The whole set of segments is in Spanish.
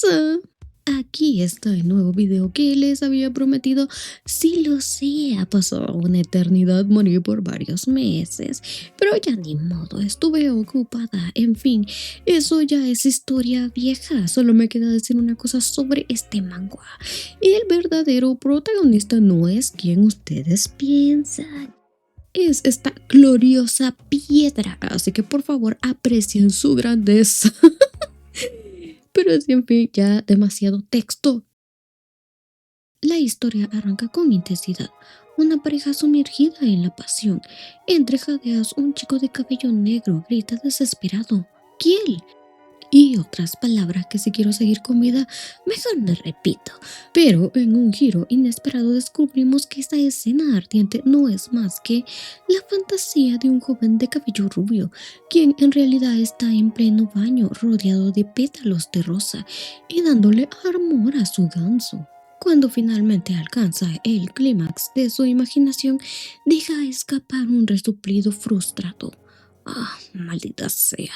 pasa? Aquí está el nuevo video que les había prometido. Sí lo sé, ha pasado una eternidad, morí por varios meses, pero ya ni modo, estuve ocupada. En fin, eso ya es historia vieja. Solo me queda decir una cosa sobre este manga. El verdadero protagonista no es quien ustedes piensan. Es esta gloriosa piedra, así que por favor aprecien su grandeza. Pero sí, en fin, ya demasiado texto. La historia arranca con intensidad. Una pareja sumergida en la pasión. Entre jadeos, un chico de cabello negro grita desesperado: ¿Quién? Y otras palabras que si quiero seguir con vida, mejor no repito. Pero en un giro inesperado descubrimos que esta escena ardiente no es más que la fantasía de un joven de cabello rubio, quien en realidad está en pleno baño rodeado de pétalos de rosa y dándole amor a su ganso. Cuando finalmente alcanza el clímax de su imaginación, deja escapar un resoplido frustrado. Ah, maldita sea.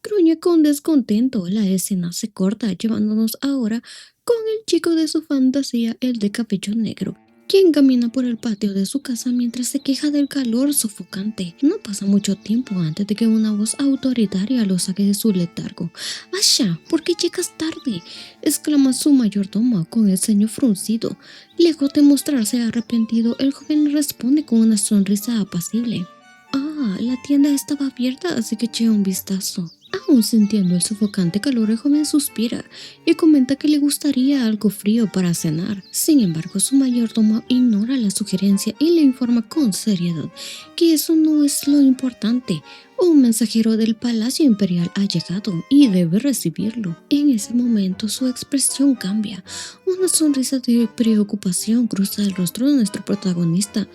Gruñe con descontento. La escena se corta, llevándonos ahora con el chico de su fantasía, el de cabello negro, quien camina por el patio de su casa mientras se queja del calor sofocante. No pasa mucho tiempo antes de que una voz autoritaria lo saque de su letargo. «Asha, ¿por qué llegas tarde?», exclama su mayordomo con el ceño fruncido. Lejos de mostrarse arrepentido, el joven responde con una sonrisa apacible. «Ah, la tienda estaba abierta, así que eché un vistazo». Aún sintiendo el sofocante calor, el joven suspira y comenta que le gustaría algo frío para cenar. Sin embargo, su mayordomo ignora la sugerencia y le informa con seriedad que eso no es lo importante. Un mensajero del Palacio Imperial ha llegado y debe recibirlo. En ese momento su expresión cambia. Una sonrisa de preocupación cruza el rostro de nuestro protagonista,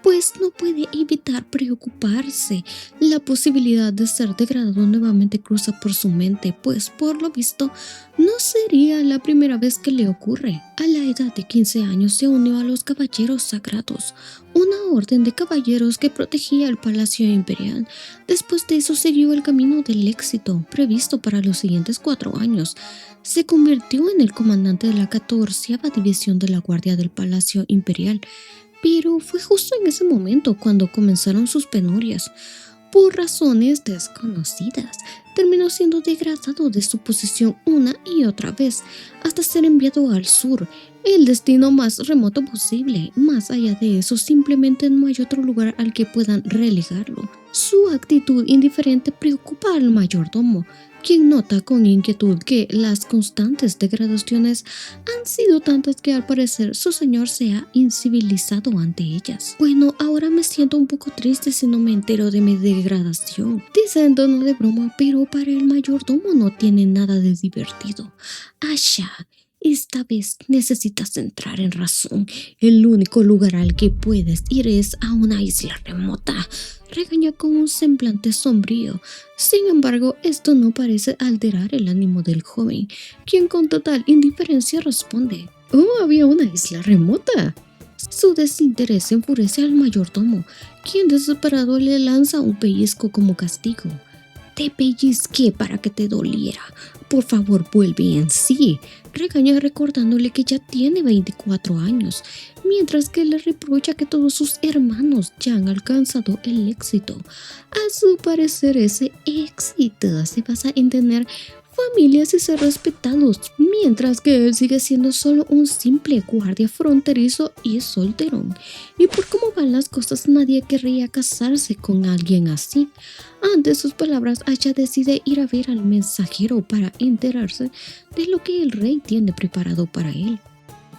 pues no puede evitar preocuparse. La posibilidad de ser degradado nuevamente cruza por su mente, pues por lo visto no sería la primera vez que le ocurre. A la edad de 15 años se unió a los Caballeros Sagrados, una orden de caballeros que protegía el Palacio Imperial. Después de eso siguió el camino del éxito previsto para los siguientes 4 años. Se convirtió en el comandante de la 14ª División de la Guardia del Palacio Imperial, pero fue justo en ese momento cuando comenzaron sus penurias. Por razones desconocidas, terminó siendo degradado de su posición una y otra vez, hasta ser enviado al sur, el destino más remoto posible. Más allá de eso, simplemente no hay otro lugar al que puedan relegarlo. Su actitud indiferente preocupa al mayordomo, quien nota con inquietud que las constantes degradaciones han sido tantas que al parecer su señor se ha incivilizado ante ellas. «Bueno, ahora me siento un poco triste si no me entero de mi degradación», dice en tono de broma, pero para el mayordomo no tiene nada de divertido. «Asha, esta vez necesitas entrar en razón. El único lugar al que puedes ir es a una isla remota», regaña con un semblante sombrío. Sin embargo, esto no parece alterar el ánimo del joven, quien con total indiferencia responde: «Oh, había una isla remota». Su desinterés enfurece al mayordomo, quien desesperado le lanza un pellizco como castigo. «Te pellizqué para que te doliera. Por favor, vuelve en sí», regaña recordándole que ya tiene 24 años, mientras que le reprocha que todos sus hermanos ya han alcanzado el éxito. A su parecer, ese éxito se basa en tener familias y ser respetados, mientras que él sigue siendo solo un simple guardia fronterizo y solterón. Y por cómo van las cosas, nadie querría casarse con alguien así. Ante sus palabras, Asha decide ir a ver al mensajero para enterarse de lo que el rey tiene preparado para él.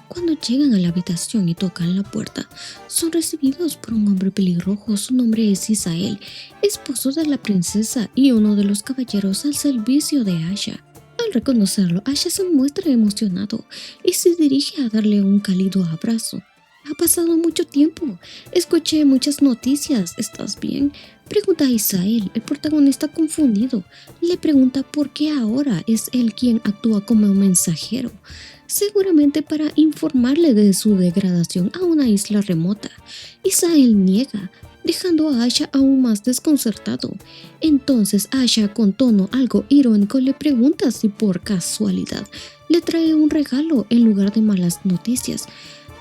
Cuando llegan a la habitación y tocan la puerta, son recibidos por un hombre pelirrojo. Su nombre es Isael, esposo de la princesa y uno de los caballeros al servicio de Asha. Al reconocerlo, Asha se muestra emocionado y se dirige a darle un cálido abrazo. «Ha pasado mucho tiempo. Escuché muchas noticias. ¿Estás bien?», pregunta Isael. El protagonista, confundido, le pregunta por qué ahora es él quien actúa como un mensajero. Seguramente para informarle de su degradación a una isla remota. Isael niega, dejando a Asha aún más desconcertado. Entonces Asha, con tono algo irónico, le pregunta si por casualidad le trae un regalo en lugar de malas noticias,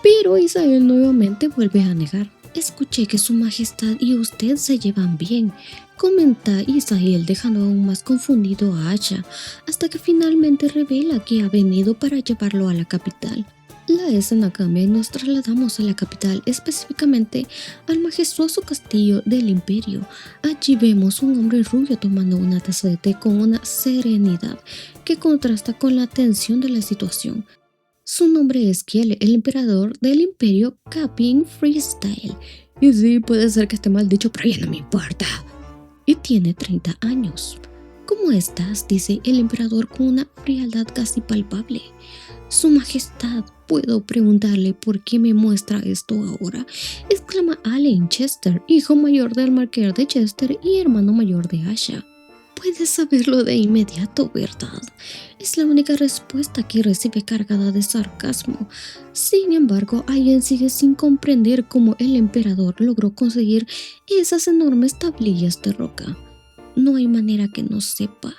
pero Isael nuevamente vuelve a negar. Escuché que su majestad y usted se llevan bien, comenta Isael, dejando aún más confundido a Asha, hasta que finalmente revela que ha venido para llevarlo a la capital. La escena cambia y nos trasladamos a la capital, específicamente al majestuoso castillo del imperio. Allí vemos un hombre rubio tomando una taza de té con una serenidad que contrasta con la tensión de la situación. Su nombre es Kiel, el emperador del imperio Capin Freestyle. Y sí, puede ser que esté mal dicho, pero ya no me importa. Y tiene 30 años. ¿Cómo estás?, dice el emperador con una frialdad casi palpable. Su majestad, ¿puedo preguntarle por qué me muestra esto ahora?, exclama Allen Chester, hijo mayor del marqués de Chester y hermano mayor de Asha. Puedes saberlo de inmediato, ¿verdad?, es la única respuesta que recibe, cargada de sarcasmo. Sin embargo, Allen sigue sin comprender cómo el emperador logró conseguir esas enormes tablillas de roca. No hay manera que no sepa,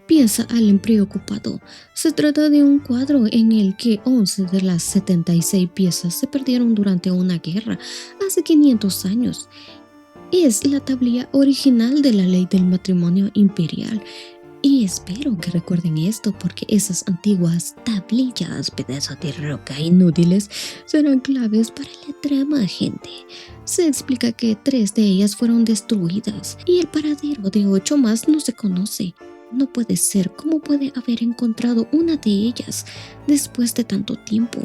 piensa Allen preocupado. Se trata de un cuadro en el que 11 de las 76 piezas se perdieron durante una guerra hace 500 años. Es la tablilla original de la ley del matrimonio imperial. Y espero que recuerden esto, porque esas antiguas tablillas, pedazos de roca inútiles, serán claves para la trama, gente. Se explica que 3 de ellas fueron destruidas y el paradero de 8 más no se conoce. No puede ser. ¿Cómo puede haber encontrado una de ellas después de tanto tiempo?,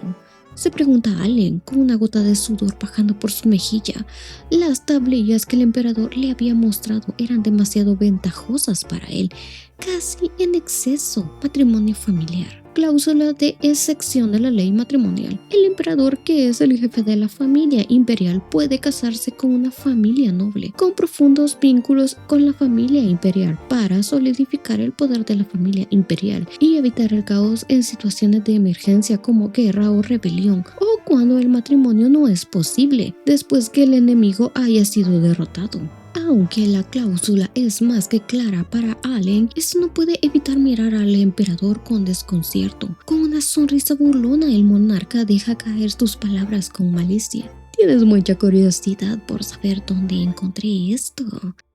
se pregunta Allen, con una gota de sudor bajando por su mejilla. Las tablillas que el emperador le había mostrado eran demasiado ventajosas para él, casi en exceso. Patrimonio familiar. Cláusula de excepción de la ley matrimonial. El emperador, que es el jefe de la familia imperial, puede casarse con una familia noble, con profundos vínculos con la familia imperial, para solidificar el poder de la familia imperial y evitar el caos en situaciones de emergencia como guerra o rebelión, o cuando el matrimonio no es posible, después que el enemigo haya sido derrotado. Aunque la cláusula es más que clara para Allen, no puede evitar mirar al emperador con desconcierto. Con una sonrisa burlona, el monarca deja caer sus palabras con malicia. ¿Tienes mucha curiosidad por saber dónde encontré esto?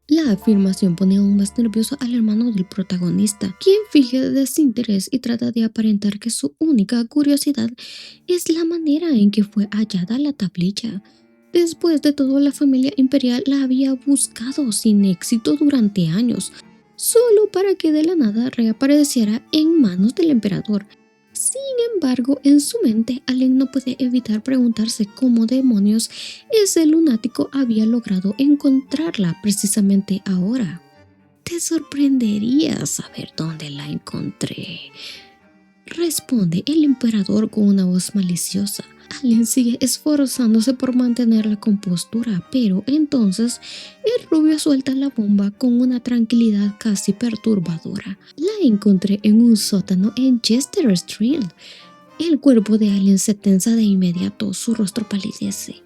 La afirmación pone aún más nervioso al hermano del protagonista, quien finge desinterés y trata de aparentar que su única curiosidad es la manera en que fue hallada la tablilla. Después de todo, la familia imperial la había buscado sin éxito durante años, solo para que de la nada reapareciera en manos del emperador. Sin embargo, en su mente, Allen no puede evitar preguntarse cómo demonios ese lunático había logrado encontrarla precisamente ahora. Te sorprendería saber dónde la encontré, responde el emperador con una voz maliciosa. Allen sigue esforzándose por mantener la compostura, pero entonces el rubio suelta la bomba con una tranquilidad casi perturbadora. La encontré en un sótano en Chester Street. El cuerpo de Allen se tensa de inmediato, su rostro palidece.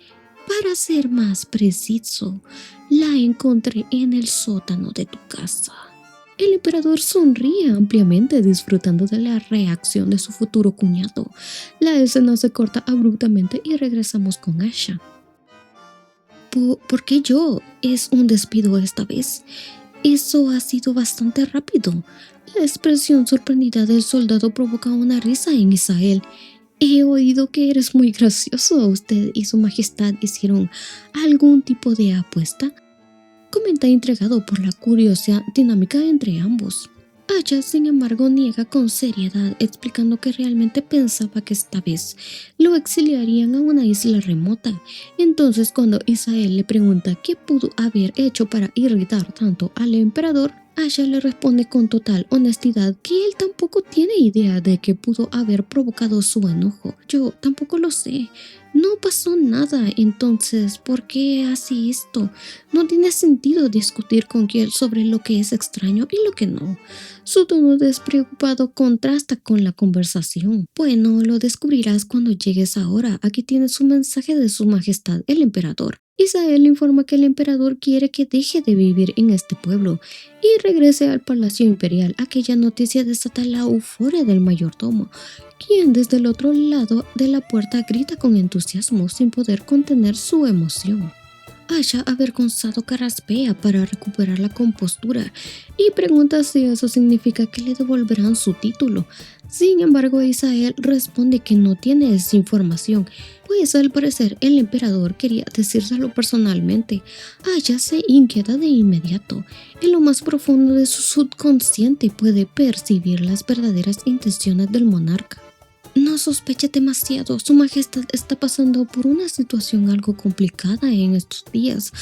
Para ser más preciso, la encontré en el sótano de tu casa. El emperador sonríe ampliamente, disfrutando de la reacción de su futuro cuñado. La escena se corta abruptamente y regresamos con Asha. ¿Por qué yo? ¿Es un despido esta vez? Eso ha sido bastante rápido. La expresión sorprendida del soldado provoca una risa en Isael. He oído que eres muy gracioso. ¿Usted y su majestad hicieron algún tipo de apuesta?, comenta, intrigado por la curiosa dinámica entre ambos. Asha, sin embargo, niega con seriedad, explicando que realmente pensaba que esta vez lo exiliarían a una isla remota. Entonces, cuando Isael le pregunta qué pudo haber hecho para irritar tanto al emperador, Asha le responde con total honestidad que él tampoco tiene idea de qué pudo haber provocado su enojo. Yo tampoco lo sé. No pasó nada, entonces, ¿por qué hace esto? No tiene sentido discutir con Kiel sobre lo que es extraño y lo que no. Su tono despreocupado contrasta con la conversación. Bueno, lo descubrirás cuando llegues ahora. Aquí tienes un mensaje de Su Majestad, el Emperador. Isael informa que el emperador quiere que deje de vivir en este pueblo y regrese al Palacio Imperial. Aquella noticia desata la euforia del mayordomo, quien desde el otro lado de la puerta grita con entusiasmo sin poder contener su emoción. Asha, avergonzado, carraspea para recuperar la compostura y pregunta si eso significa que le devolverán su título. Sin embargo, Isael responde que no tiene esa información, pues al parecer el emperador quería decírselo personalmente. Asha se inquieta de inmediato. En lo más profundo de su subconsciente puede percibir las verdaderas intenciones del monarca. No sospeche demasiado, Su Majestad está pasando por una situación algo complicada en estos días,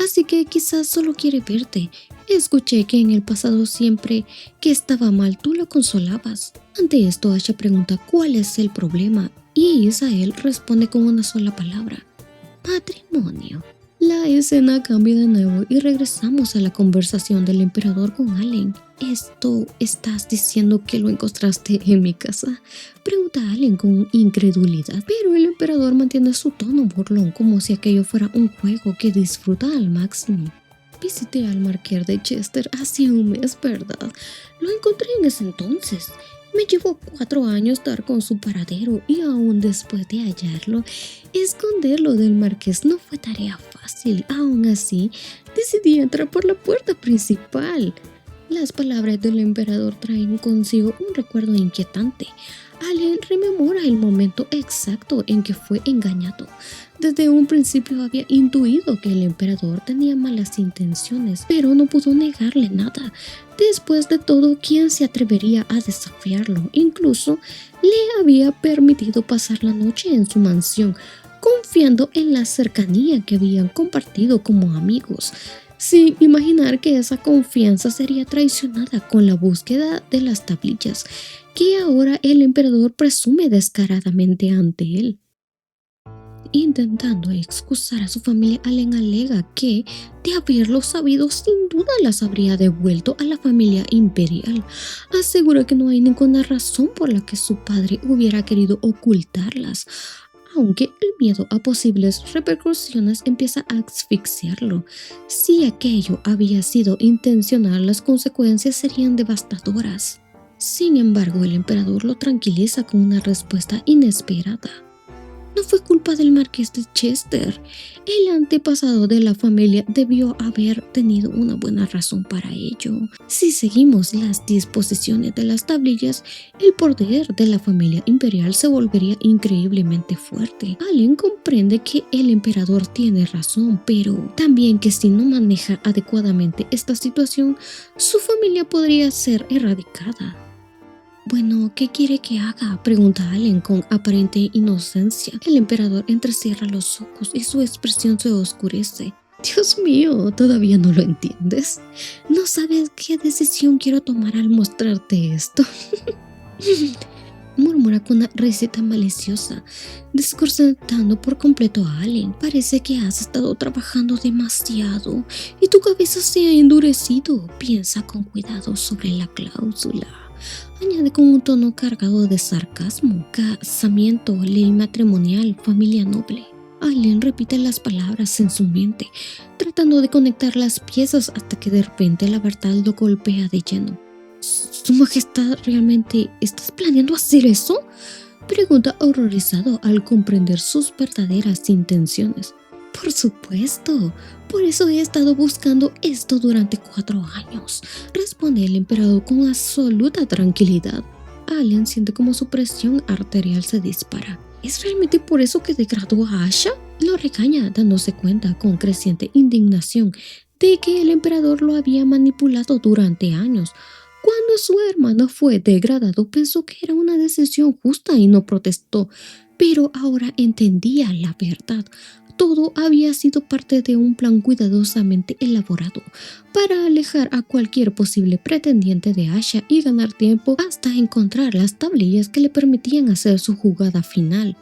así que quizás solo quiere verte. Escuché que en el pasado siempre que estaba mal tú lo consolabas. Ante esto, Asha pregunta cuál es el problema y Isael responde con una sola palabra: matrimonio. La escena cambia de nuevo y regresamos a la conversación del emperador con Allen. ¿Esto estás diciendo que lo encontraste en mi casa?, pregunta Allen con incredulidad, pero el emperador mantiene su tono burlón como si aquello fuera un juego que disfruta al máximo. Visité al marqués de Chester hace un mes, ¿verdad? Lo encontré en ese entonces. Me llevó 4 años dar con su paradero y aún después de hallarlo, esconderlo del marqués no fue tarea fácil. Aún así, decidí entrar por la puerta principal. Las palabras del emperador traen consigo un recuerdo inquietante. Allen rememora el momento exacto en que fue engañado. Desde un principio había intuido que el emperador tenía malas intenciones, pero no pudo negarle nada. Después de todo, ¿quién se atrevería a desafiarlo? Incluso le había permitido pasar la noche en su mansión, confiando en la cercanía que habían compartido como amigos, sin imaginar que esa confianza sería traicionada con la búsqueda de las tablillas que ahora el emperador presume descaradamente ante él. Intentando excusar a su familia, Allen alega que, de haberlo sabido, sin duda las habría devuelto a la familia imperial. Asegura que no hay ninguna razón por la que su padre hubiera querido ocultarlas, aunque el miedo a posibles repercusiones empieza a asfixiarlo. Si aquello había sido intencional, las consecuencias serían devastadoras. Sin embargo, el emperador lo tranquiliza con una respuesta inesperada. No fue culpa del marqués de Chester. El antepasado de la familia debió haber tenido una buena razón para ello. Si seguimos las disposiciones de las tablillas, el poder de la familia imperial se volvería increíblemente fuerte. Allen comprende que el emperador tiene razón, pero también que si no maneja adecuadamente esta situación, su familia podría ser erradicada. Bueno, ¿qué quiere que haga?, pregunta Allen con aparente inocencia. El emperador entrecierra los ojos y su expresión se oscurece. Dios mío, ¿todavía no lo entiendes? ¿No sabes qué decisión quiero tomar al mostrarte esto? Murmura con una risita maliciosa, desconcertando por completo a Allen. Parece que has estado trabajando demasiado y tu cabeza se ha endurecido. Piensa con cuidado sobre la cláusula, añade con un tono cargado de sarcasmo. Casamiento, ley matrimonial, familia noble. Allen repite las palabras en su mente, tratando de conectar las piezas hasta que de repente la verdad lo golpea de lleno. ¿Su Majestad realmente estás planeando hacer eso?, pregunta horrorizado al comprender sus verdaderas intenciones. Por supuesto, por eso he estado buscando esto durante 4 años, responde el emperador con absoluta tranquilidad. Allen siente como su presión arterial se dispara. ¿Es realmente por eso que degradó a Asha?, lo regaña, dándose cuenta con creciente indignación de que el emperador lo había manipulado durante años. Cuando su hermano fue degradado, pensó que era una decisión justa y no protestó, pero ahora entendía la verdad. Todo había sido parte de un plan cuidadosamente elaborado para alejar a cualquier posible pretendiente de Asha y ganar tiempo hasta encontrar las tablillas que le permitían hacer su jugada final.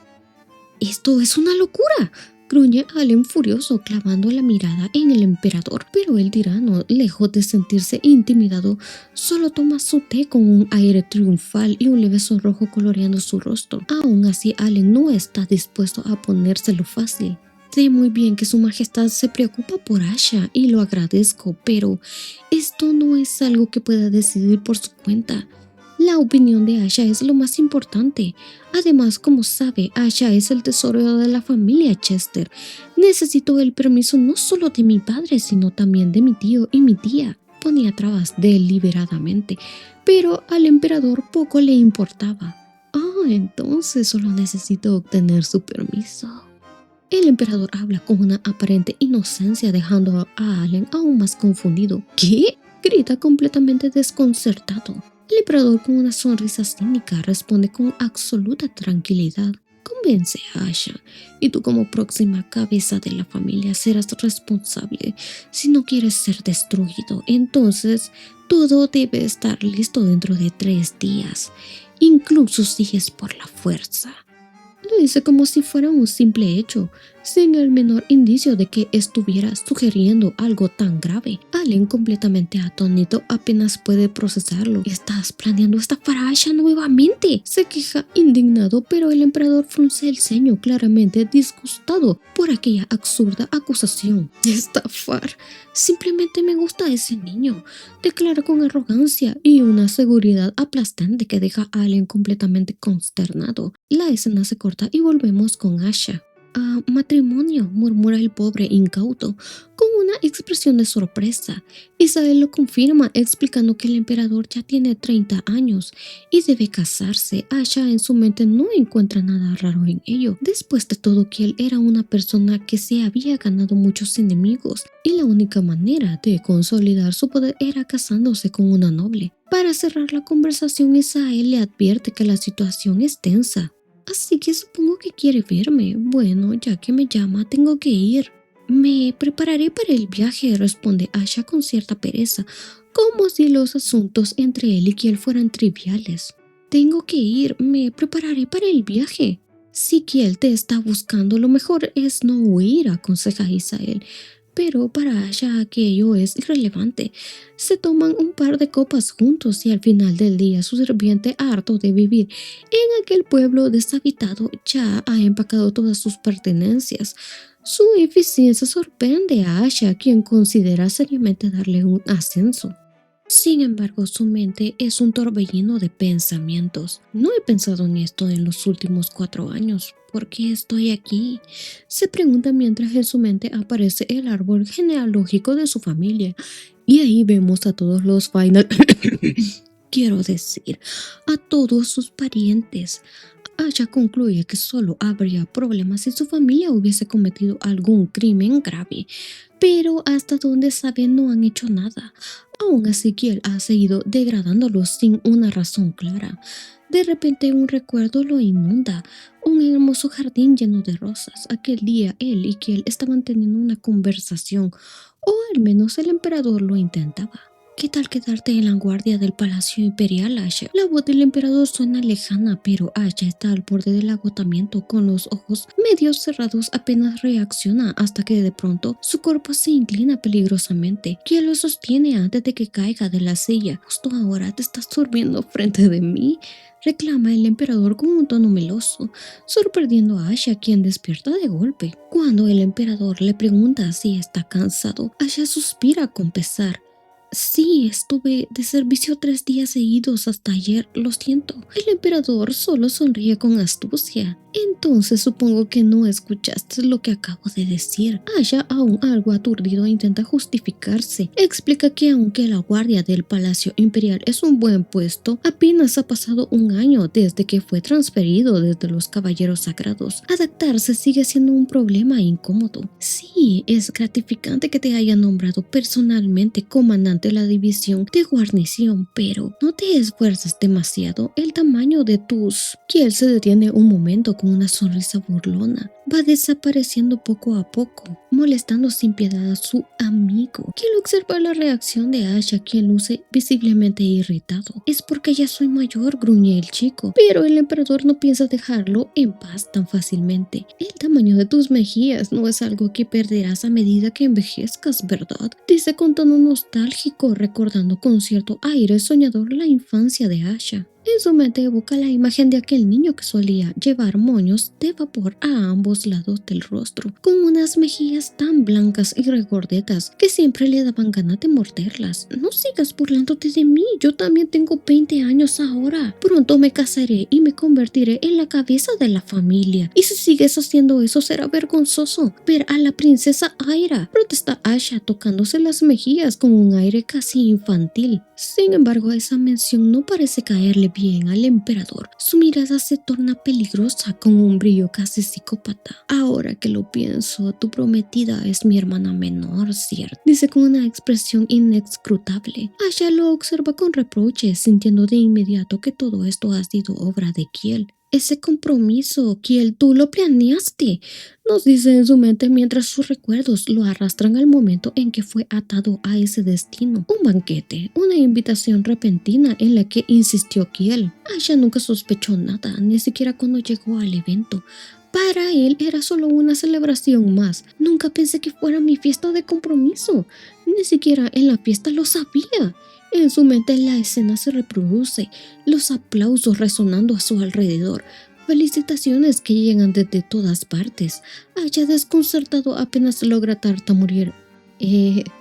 Esto es una locura, gruñe Allen furioso clavando la mirada en el emperador, pero el tirano, lejos de sentirse intimidado, solo toma su té con un aire triunfal y un leve sonrojo coloreando su rostro. Aún así, Allen no está dispuesto a ponérselo fácil. Sé muy bien que su majestad se preocupa por Asha y lo agradezco, pero esto no es algo que pueda decidir por su cuenta. La opinión de Asha es lo más importante. Además, como sabe, Asha es el tesoro de la familia Chester. Necesito el permiso no solo de mi padre, sino también de mi tío y mi tía. Ponía trabas deliberadamente, pero al emperador poco le importaba. Entonces solo necesito obtener su permiso. El emperador habla con una aparente inocencia, dejando a Allen aún más confundido. ¿Qué? Grita completamente desconcertado. El emperador, con una sonrisa cínica, responde con absoluta tranquilidad. Convence a Asha, y tú como próxima cabeza de la familia serás responsable si no quieres ser destruido. Entonces, todo debe estar listo dentro de 3 días, incluso si es por la fuerza. Lo dice como si fuera un simple hecho, sin el menor indicio de que estuviera sugiriendo algo tan grave. Allen, completamente atónito, apenas puede procesarlo. ¿Estás planeando estafar a Asha nuevamente?, se queja indignado, pero el emperador frunce el ceño, claramente disgustado por aquella absurda acusación. ¿Estafar? Simplemente me gusta ese niño, declara con arrogancia y una seguridad aplastante que deja a Allen completamente consternado. La escena se corta y volvemos con Asha. Matrimonio, murmura el pobre incauto, con una expresión de sorpresa. Isabel lo confirma, explicando que el emperador ya tiene 30 años y debe casarse. Asha en su mente no encuentra nada raro en ello. Después de todo, que él era una persona que se había ganado muchos enemigos y la única manera de consolidar su poder era casándose con una noble. Para cerrar la conversación, Isabel le advierte que la situación es tensa. Así que supongo que quiere verme. Bueno, ya que me llama, tengo que ir. Me prepararé para el viaje, responde Asha con cierta pereza, como si los asuntos entre él y Kiel fueran triviales. Tengo que ir, me prepararé para el viaje. Si Kiel te está buscando, lo mejor es no huir, aconseja Isabel. Pero para Asha aquello es irrelevante. Se toman un par de copas juntos y al final del día su sirviente, harto de vivir en aquel pueblo deshabitado, ya ha empacado todas sus pertenencias. Su eficiencia sorprende a Asha, quien considera seriamente darle un ascenso. Sin embargo, su mente es un torbellino de pensamientos. No he pensado en esto en los últimos 4 años. ¿Por qué estoy aquí?, se pregunta mientras en su mente aparece el árbol genealógico de su familia. Y ahí vemos a todos los final... quiero decir, a todos sus parientes. Asha concluye que solo habría problemas si su familia hubiese cometido algún crimen grave, pero hasta donde sabe no han hecho nada. Aún así, Kiel ha seguido degradándolos sin una razón clara. De repente un recuerdo lo inunda, un hermoso jardín lleno de rosas. Aquel día él y Kiel estaban teniendo una conversación, o al menos el emperador lo intentaba. ¿Qué tal quedarte en la guardia del Palacio Imperial, Asha? La voz del emperador suena lejana, pero Asha está al borde del agotamiento, con los ojos medio cerrados. Apenas reacciona hasta que de pronto su cuerpo se inclina peligrosamente. ¿Quién lo sostiene antes de que caiga de la silla? Justo ahora te estás durmiendo frente de mí, reclama el emperador con un tono meloso, sorprendiendo a Asha, quien despierta de golpe. Cuando el emperador le pregunta si está cansado, Asha suspira con pesar. Sí, estuve de servicio 3 días seguidos hasta ayer, lo siento. El emperador solo sonríe con astucia. Entonces supongo que no escuchaste lo que acabo de decir. Asha, aún algo aturdido, intenta justificarse. Explica que aunque la guardia del Palacio Imperial es un buen puesto, apenas ha pasado 1 año desde que fue transferido desde los Caballeros Sagrados. Adaptarse sigue siendo un problema incómodo. Sí, es gratificante que te haya nombrado personalmente comandante de la división de guarnición, pero no te esfuerzas demasiado. El tamaño de tus... Kiel se detiene un momento con una sonrisa burlona. va desapareciendo poco a poco, molestando sin piedad a su amigo, quien observa la reacción de Asha, quien luce visiblemente irritado. Es porque ya soy mayor, gruñe el chico, pero el emperador no piensa dejarlo en paz tan fácilmente. El tamaño de tus mejillas no es algo que perderás a medida que envejezcas, ¿verdad? Dice con tono nostálgico, recordando con cierto aire soñador la infancia de Asha. En su mente evoca la imagen de aquel niño que solía llevar moños de vapor a ambos lados del rostro, con unas mejillas tan blancas y regordetas que siempre le daban ganas de morderlas. No sigas burlándote de mí, yo también tengo 20 años ahora. Pronto me casaré y me convertiré en la cabeza de la familia. Y si sigues haciendo eso será vergonzoso ver a la princesa Aira, protesta Asha tocándose las mejillas con un aire casi infantil. Sin embargo, esa mención no parece caerle bien al emperador. Su mirada se torna peligrosa con un brillo casi psicópata. Ahora que lo pienso, tu prometida es mi hermana menor, ¿cierto? Dice con una expresión inescrutable. Asha lo observa con reproche, sintiendo de inmediato que todo esto ha sido obra de Kiel. Ese compromiso, Kiel, tú lo planeaste, nos dice en su mente mientras sus recuerdos lo arrastran al momento en que fue atado a ese destino. Un banquete, una invitación repentina en la que insistió Kiel. Asha nunca sospechó nada, ni siquiera cuando llegó al evento. Para él era solo una celebración más. Nunca pensé que fuera mi fiesta de compromiso. Ni siquiera en la fiesta lo sabía. En su mente la escena se reproduce, los aplausos resonando a su alrededor, felicitaciones que llegan desde todas partes. Asha desconcertado apenas logra tartamudear.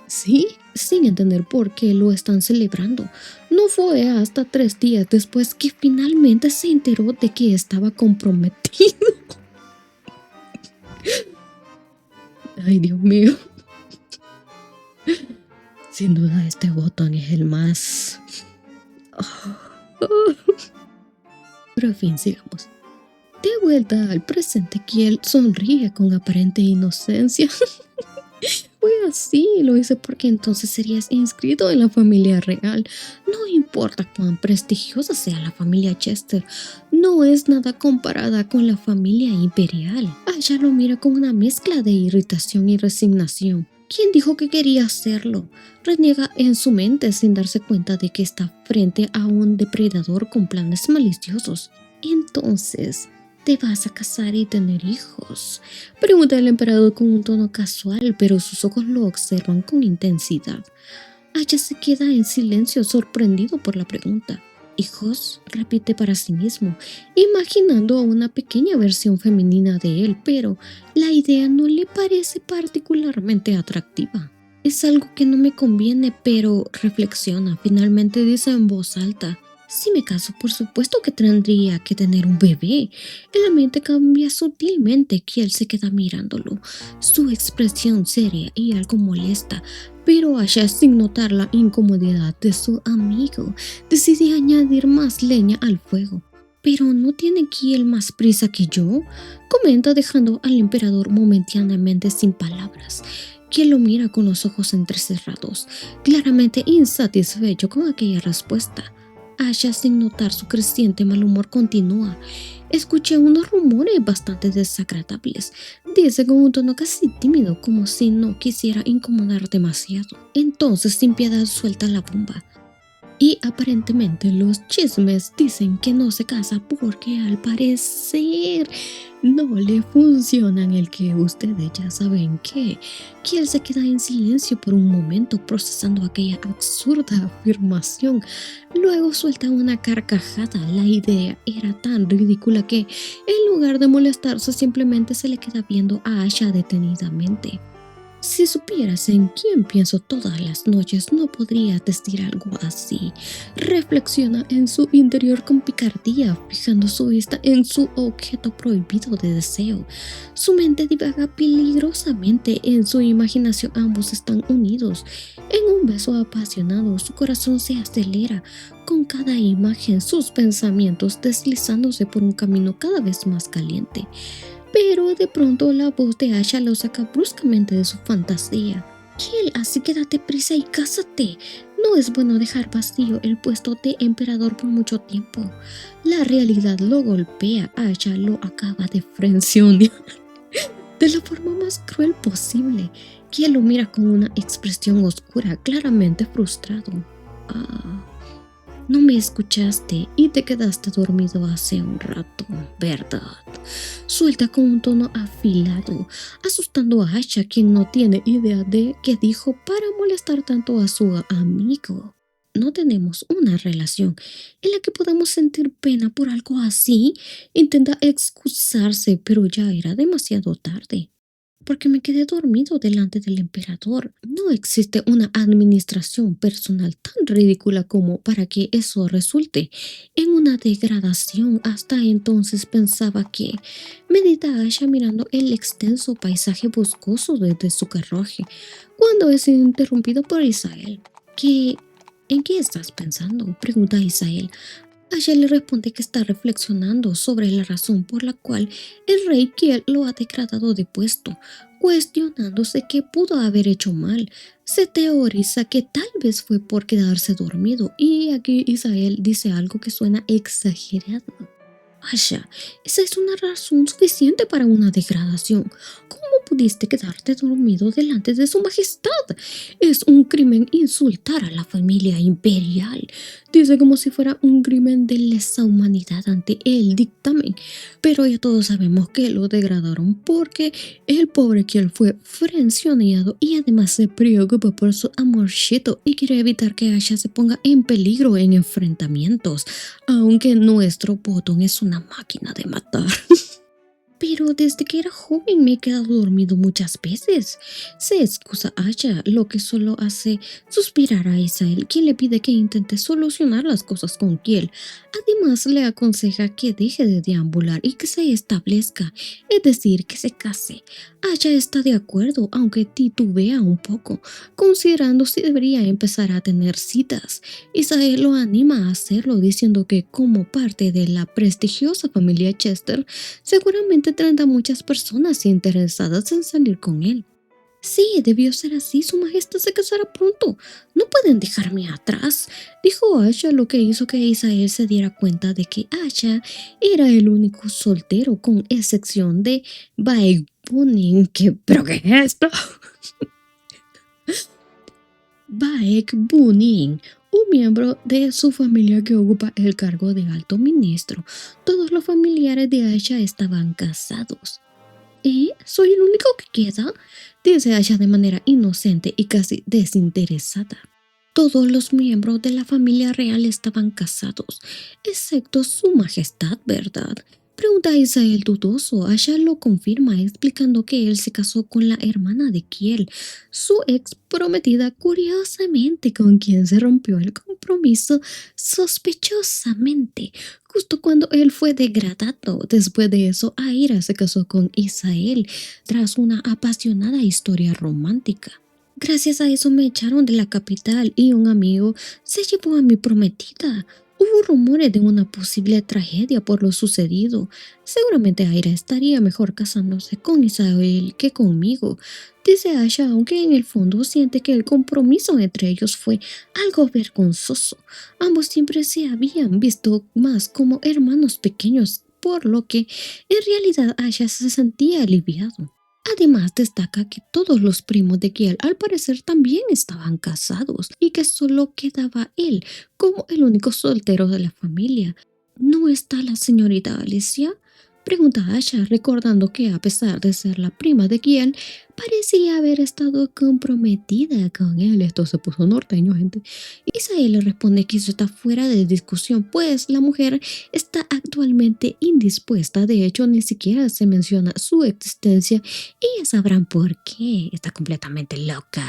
¿Sí? Sin entender por qué lo están celebrando. No fue hasta 3 días después que finalmente se enteró de que estaba comprometido. Ay, Dios mío. Sin duda este botón es el más... Pero en fin, sigamos. De vuelta al presente, Kiel sonríe con aparente inocencia. Fue así, lo hice porque entonces serías inscrito en la familia real. No importa cuán prestigiosa sea la familia Chester, no es nada comparada con la familia imperial. Asha lo mira con una mezcla de irritación y resignación. ¿Quién dijo que quería hacerlo? Reniega en su mente sin darse cuenta de que está frente a un depredador con planes maliciosos. Entonces, ¿te vas a casar y tener hijos? Pregunta el emperador con un tono casual, pero sus ojos lo observan con intensidad. Asha se queda en silencio, sorprendido por la pregunta. ¿Hijos? Repite para sí mismo, imaginando a una pequeña versión femenina de él, pero la idea no le parece particularmente atractiva. Es algo que no me conviene, pero reflexiona, finalmente dice en voz alta. Si me caso, por supuesto que tendría que tener un bebé. El ambiente cambia sutilmente, Kiel se queda mirándolo, su expresión seria y algo molesta, pero Asha, sin notar la incomodidad de su amigo, decide añadir más leña al fuego. ¿Pero no tiene Kiel más prisa que yo? Comenta dejando al emperador momentáneamente sin palabras. Kiel lo mira con los ojos entrecerrados, claramente insatisfecho con aquella respuesta. Asha, sin notar su creciente mal humor, continúa. Escuché unos rumores bastante desagradables. Dice con un tono casi tímido, como si no quisiera incomodar demasiado. Entonces, sin piedad, suelta la bomba. Y aparentemente los chismes dicen que no se casa porque al parecer no le funcionan el que ustedes ya saben que él se queda en silencio por un momento procesando aquella absurda afirmación. Luego suelta una carcajada. La idea era tan ridícula que en lugar de molestarse simplemente se le queda viendo a Asha detenidamente. Si supieras en quién pienso todas las noches, no podrías decir algo así. Reflexiona en su interior con picardía, fijando su vista en su objeto prohibido de deseo. Su mente divaga peligrosamente, en su imaginación ambos están unidos. En un beso apasionado, su corazón se acelera. Con cada imagen, sus pensamientos deslizándose por un camino cada vez más caliente. Pero de pronto la voz de Asha lo saca bruscamente de su fantasía. Kiel, así que date prisa y cásate. No es bueno dejar vacío el puesto de emperador por mucho tiempo. La realidad lo golpea. Asha lo acaba de frencionar. de la forma más cruel posible. Kiel lo mira con una expresión oscura, claramente frustrado. Ah, no me escuchaste y te quedaste dormido hace un rato, ¿verdad? Suelta con un tono afilado, asustando a Asha, quien no tiene idea de qué dijo para molestar tanto a su amigo. No tenemos una relación en la que podamos sentir pena por algo así. Intenta excusarse, pero ya era demasiado tarde porque me quedé dormido delante del emperador. No existe una administración personal tan ridícula como para que eso resulte en una degradación. Hasta entonces pensaba que medita Asha mirando el extenso paisaje boscoso desde su carruaje, cuando es interrumpido por Isael. ¿Qué? ¿En qué estás pensando? Pregunta Isael. Asha le responde que está reflexionando sobre la razón por la cual el rey Kiel lo ha degradado de puesto, cuestionándose qué pudo haber hecho mal. Se teoriza que tal vez fue por quedarse dormido, y aquí Isael dice algo que suena exagerado. Asha, esa es una razón suficiente para una degradación. ¿Cómo pudiste quedarte dormido delante de su majestad? Es un crimen insultar a la familia imperial. Dice como si fuera un crimen de lesa humanidad ante el dictamen. Pero ya todos sabemos que lo degradaron porque el pobre Kiel fue frencionado y además se preocupa por su amorcito y quiere evitar que Asha se ponga en peligro en enfrentamientos, aunque nuestro botón es una máquina de matar. Pero desde que era joven me he quedado dormido muchas veces. Se excusa Asha, lo que solo hace suspirar a Isael, quien le pide que intente solucionar las cosas con Kiel. Además, le aconseja que deje de deambular y que se establezca, es decir, que se case. Asha está de acuerdo, aunque titubea un poco, considerando si debería empezar a tener citas. Isael lo anima a hacerlo, diciendo que como parte de la prestigiosa familia Chester, seguramente tendrá muchas personas interesadas en salir con él. Sí, debió ser así, su majestad se casará pronto. No pueden dejarme atrás, dijo Asha, lo que hizo que Isael se diera cuenta de que Asha era el único soltero, con excepción de Baek Bunin, ¿pero qué es esto? Baek Bunin, un miembro de su familia que ocupa el cargo de alto ministro. Todos los familiares de Asha estaban casados. ¿Y soy el único que queda? Dice Asha de manera inocente y casi desinteresada. Todos los miembros de la familia real estaban casados, excepto su majestad, ¿verdad? Pregunta Isael dudoso. Asha lo confirma, explicando que él se casó con la hermana de Kiel, su ex prometida, curiosamente con quien se rompió el compromiso sospechosamente, justo cuando él fue degradado. Después de eso, Aira se casó con Isael tras una apasionada historia romántica. Gracias a eso me echaron de la capital y un amigo se llevó a mi prometida. Hubo rumores de una posible tragedia por lo sucedido. Seguramente Aira estaría mejor casándose con Isabel que conmigo, dice Asha, aunque en el fondo siente que el compromiso entre ellos fue algo vergonzoso. Ambos siempre se habían visto más como hermanos pequeños, por lo que en realidad Asha se sentía aliviado. Además, destaca que todos los primos de Kiel al parecer también estaban casados y que solo quedaba él como el único soltero de la familia. ¿No está la señorita Alicia? Pregunta Asha, recordando que a pesar de ser la prima de Kiel, parecía haber estado comprometida con él. Esto se puso norteño, gente. Isael le responde que eso está fuera de discusión, pues la mujer está actualmente indispuesta. De hecho, ni siquiera se menciona su existencia y ya sabrán por qué. Está completamente loca.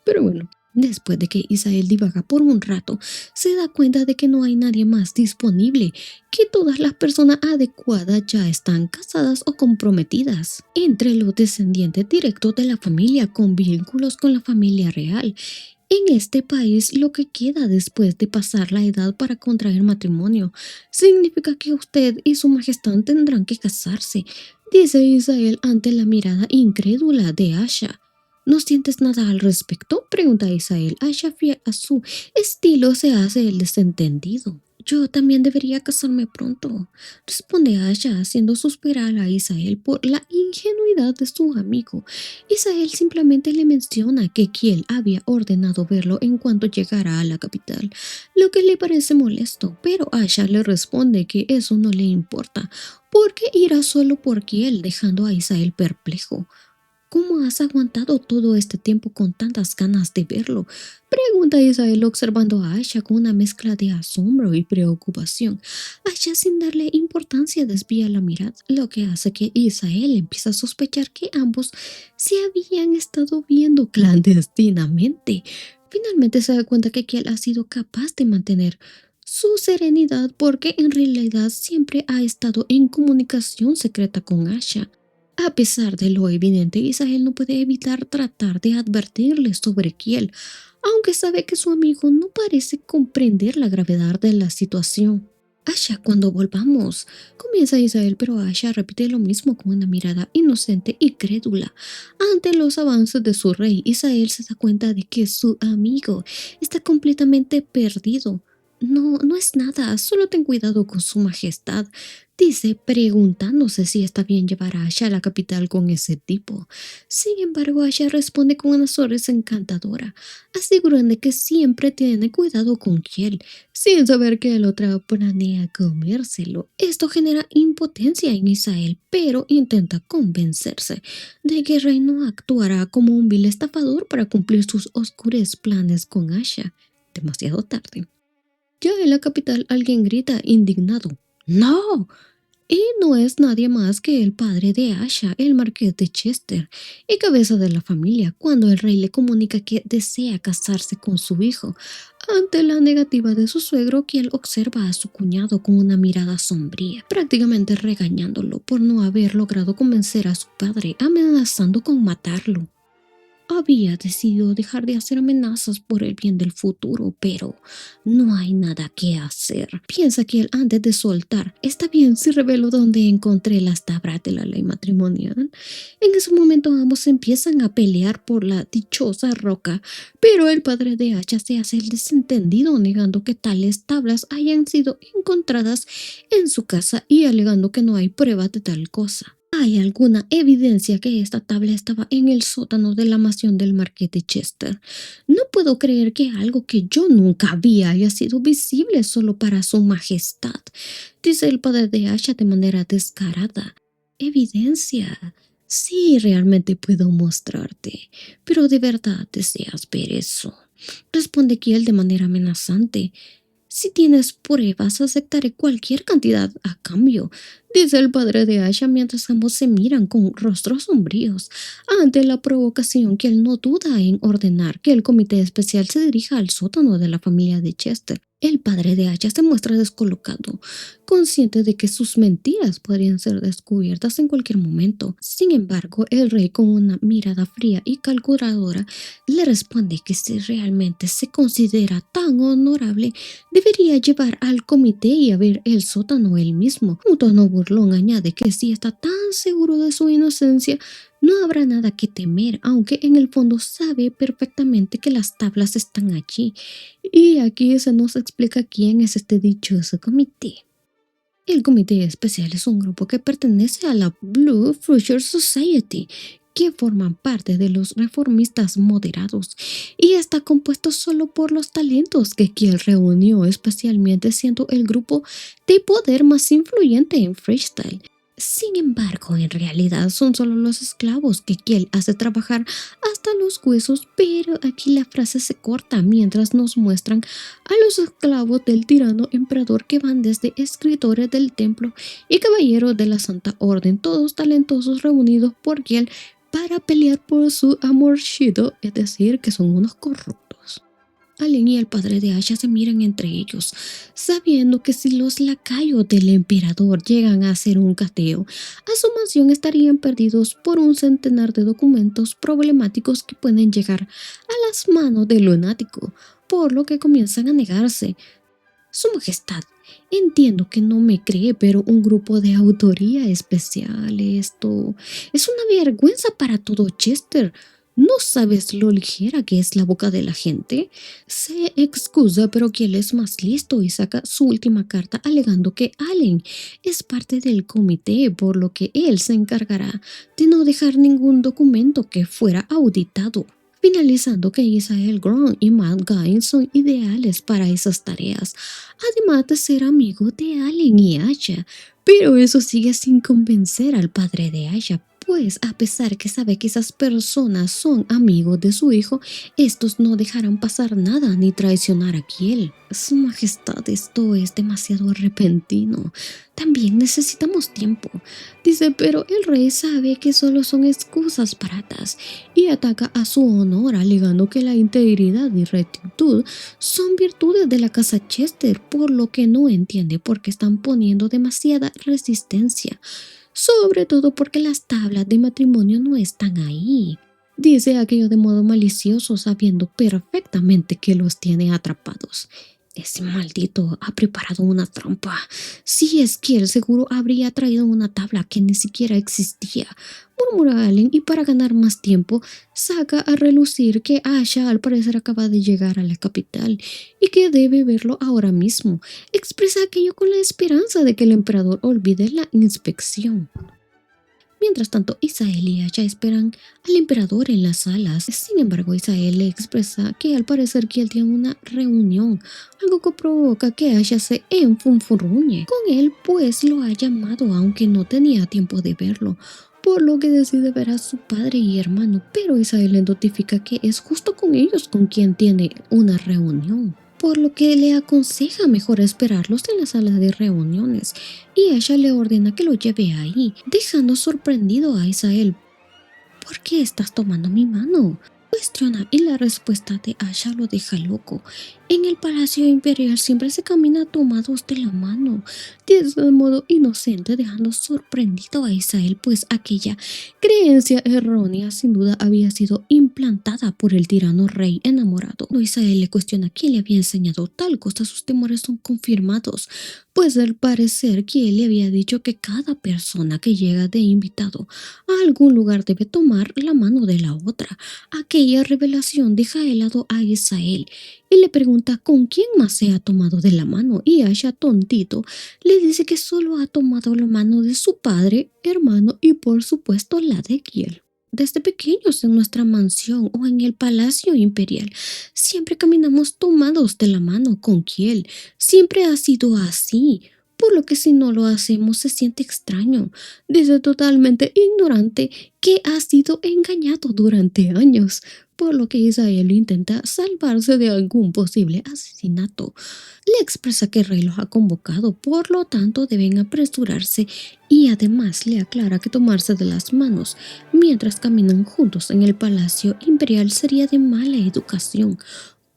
Pero bueno, después de que Isael divaga por un rato, se da cuenta de que no hay nadie más disponible, que todas las personas adecuadas ya están casadas o comprometidas. Entre los descendientes directos de la familia con vínculos con la familia real. En este país, lo que queda después de pasar la edad para contraer matrimonio significa que usted y su majestad tendrán que casarse, dice Isael ante la mirada incrédula de Asha. ¿No sientes nada al respecto?, pregunta Isael. Asha, fiel a su estilo, se hace el desentendido. Yo también debería casarme pronto, responde Asha, haciendo suspirar a Isael por la ingenuidad de su amigo. Isael simplemente le menciona que Kiel había ordenado verlo en cuanto llegara a la capital, lo que le parece molesto, pero Asha le responde que eso no le importa, porque irá solo por Kiel, dejando a Isael perplejo. ¿Cómo has aguantado todo este tiempo con tantas ganas de verlo? Pregunta Isael observando a Asha con una mezcla de asombro y preocupación. Asha, sin darle importancia, desvía la mirada, lo que hace que Isael empiece a sospechar que ambos se habían estado viendo clandestinamente. Finalmente se da cuenta que Kiel ha sido capaz de mantener su serenidad porque en realidad siempre ha estado en comunicación secreta con Asha. A pesar de lo evidente, Isael no puede evitar tratar de advertirle sobre Kiel, aunque sabe que su amigo no parece comprender la gravedad de la situación. Asha, cuando volvamos, comienza Isael, pero Asha repite lo mismo con una mirada inocente y crédula. Ante los avances de su rey, Isael se da cuenta de que su amigo está completamente perdido. No, no es nada, solo ten cuidado con su majestad, dice, preguntándose si está bien llevar a Asha a la capital con ese tipo. Sin embargo, Asha responde con una sonrisa encantadora, asegurando que siempre tiene cuidado con Kiel, sin saber que el otro planea comérselo. Esto genera impotencia en Isael, pero intenta convencerse de que Rey no actuará como un vil estafador para cumplir sus oscuros planes con Asha. Demasiado tarde. Ya en la capital alguien grita indignado. ¡No! Y no es nadie más que el padre de Asha, el marqués de Chester, y cabeza de la familia, cuando el rey le comunica que desea casarse con su hijo. Ante la negativa de su suegro, quien observa a su cuñado con una mirada sombría, prácticamente regañándolo por no haber logrado convencer a su padre, amenazando con matarlo. Había decidido dejar de hacer amenazas por el bien del futuro, pero no hay nada que hacer. Piensa que él antes de soltar, está bien si revelo dónde encontré las tablas de la ley matrimonial. En ese momento ambos empiezan a pelear por la dichosa roca, pero el padre de Asha se hace el desentendido negando que tales tablas hayan sido encontradas en su casa y alegando que no hay pruebas de tal cosa. ¿Hay alguna evidencia que esta tabla estaba en el sótano de la mansión del marqués de Chester? No puedo creer que algo que yo nunca vi haya sido visible solo para su majestad, dice el padre de Asha de manera descarada. ¿Evidencia? Sí, realmente puedo mostrarte, pero ¿de verdad deseas ver eso? Responde Kiel de manera amenazante. Si tienes pruebas, aceptaré cualquier cantidad a cambio, dice el padre de Asha mientras ambos se miran con rostros sombríos. Ante la provocación, que él no duda en ordenar que el comité especial se dirija al sótano de la familia de Chester. El padre de Asha se muestra descolocado, consciente de que sus mentiras podrían ser descubiertas en cualquier momento. Sin embargo, el rey, con una mirada fría y calculadora, le responde que si realmente se considera tan honorable, debería llevar al comité y a ver el sótano él mismo. Un tono burlón añade que si está tan seguro de su inocencia, no habrá nada que temer, aunque en el fondo sabe perfectamente que las tablas están allí. Y aquí se nos explica quién es este dichoso comité. El comité especial es un grupo que pertenece a la Blue Future Society, que forman parte de los reformistas moderados y está compuesto solo por los talentos que Kiel reunió, especialmente siendo el grupo de poder más influyente en freestyle. Sin embargo, en realidad son solo los esclavos que Kiel hace trabajar hasta los huesos, pero aquí la frase se corta mientras nos muestran a los esclavos del tirano emperador que van desde escritores del templo y caballeros de la Santa Orden, todos talentosos reunidos por Kiel para pelear por su amorcito, es decir, que son unos corruptos. Allen y el padre de Asha se miran entre ellos, sabiendo que si los lacayos del emperador llegan a hacer un cateo, a su mansión estarían perdidos por un centenar de documentos problemáticos que pueden llegar a las manos del lunático, por lo que comienzan a negarse. Su Majestad, entiendo que no me cree, pero un grupo de autoría especial, esto es una vergüenza para todo Chester. ¿No sabes lo ligera que es la boca de la gente? Se excusa, pero quien es más listo y saca su última carta alegando que Allen es parte del comité, por lo que él se encargará de no dejar ningún documento que fuera auditado, finalizando que Isaiel Grant y Matt Gaines son ideales para esas tareas, además de ser amigo de Allen y Asha. Pero eso sigue sin convencer al padre de Asha, pues a pesar que sabe que esas personas son amigos de su hijo, estos no dejarán pasar nada ni traicionar a Kiel. Su Majestad, esto es demasiado repentino. También necesitamos tiempo. Dice, pero el rey sabe que solo son excusas baratas y ataca a su honor alegando que la integridad y rectitud son virtudes de la casa Chester, por lo que no entiende por qué están poniendo demasiada resistencia, sobre todo porque las tablas de matrimonio no están ahí. Dice aquello de modo malicioso, sabiendo perfectamente que los tiene atrapados. Ese maldito ha preparado una trampa. Si es que él seguro habría traído una tabla que ni siquiera existía, murmura Allen, y para ganar más tiempo, saca a relucir que Asha al parecer acaba de llegar a la capital y que debe verlo ahora mismo. Expresa aquello con la esperanza de que el emperador olvide la inspección. Mientras tanto, Isael y Asha esperan al emperador en las salas. Sin embargo, Isael le expresa que al parecer que él tiene una reunión, algo que provoca que Asha se enfunfurruñe con él, pues lo ha llamado aunque no tenía tiempo de verlo, por lo que decide ver a su padre y hermano, pero Isael le notifica que es justo con ellos con quien tiene una reunión, por lo que le aconseja mejor esperarlos en la sala de reuniones, y Asha le ordena que lo lleve ahí, dejando sorprendido a Isael. ¿Por qué estás tomando mi mano?, cuestiona, y la respuesta de Asha lo deja loco. En el Palacio Imperial siempre se camina tomados de la mano, de ese modo inocente, dejando sorprendido a Isael, pues aquella creencia errónea sin duda había sido implantada por el tirano rey enamorado. Cuando Isael le cuestiona quién le había enseñado tal cosa, sus temores son confirmados, pues al parecer que él le había dicho que cada persona que llega de invitado a algún lugar debe tomar la mano de la otra. Aquella revelación deja helado a Isael y le pregunta con quién más se ha tomado de la mano, y Asha, tontito, le dice que solo ha tomado la mano de su padre, hermano y por supuesto la de Kiel. Desde pequeños en nuestra mansión o en el Palacio Imperial, siempre caminamos tomados de la mano con Kiel. Siempre ha sido así, por lo que si no lo hacemos se siente extraño. Dice totalmente ignorante que ha sido engañado durante años, por lo que Isael intenta salvarse de algún posible asesinato. Le expresa que el rey los ha convocado, por lo tanto deben apresurarse, y además le aclara que tomarse de las manos mientras caminan juntos en el Palacio Imperial sería de mala educación,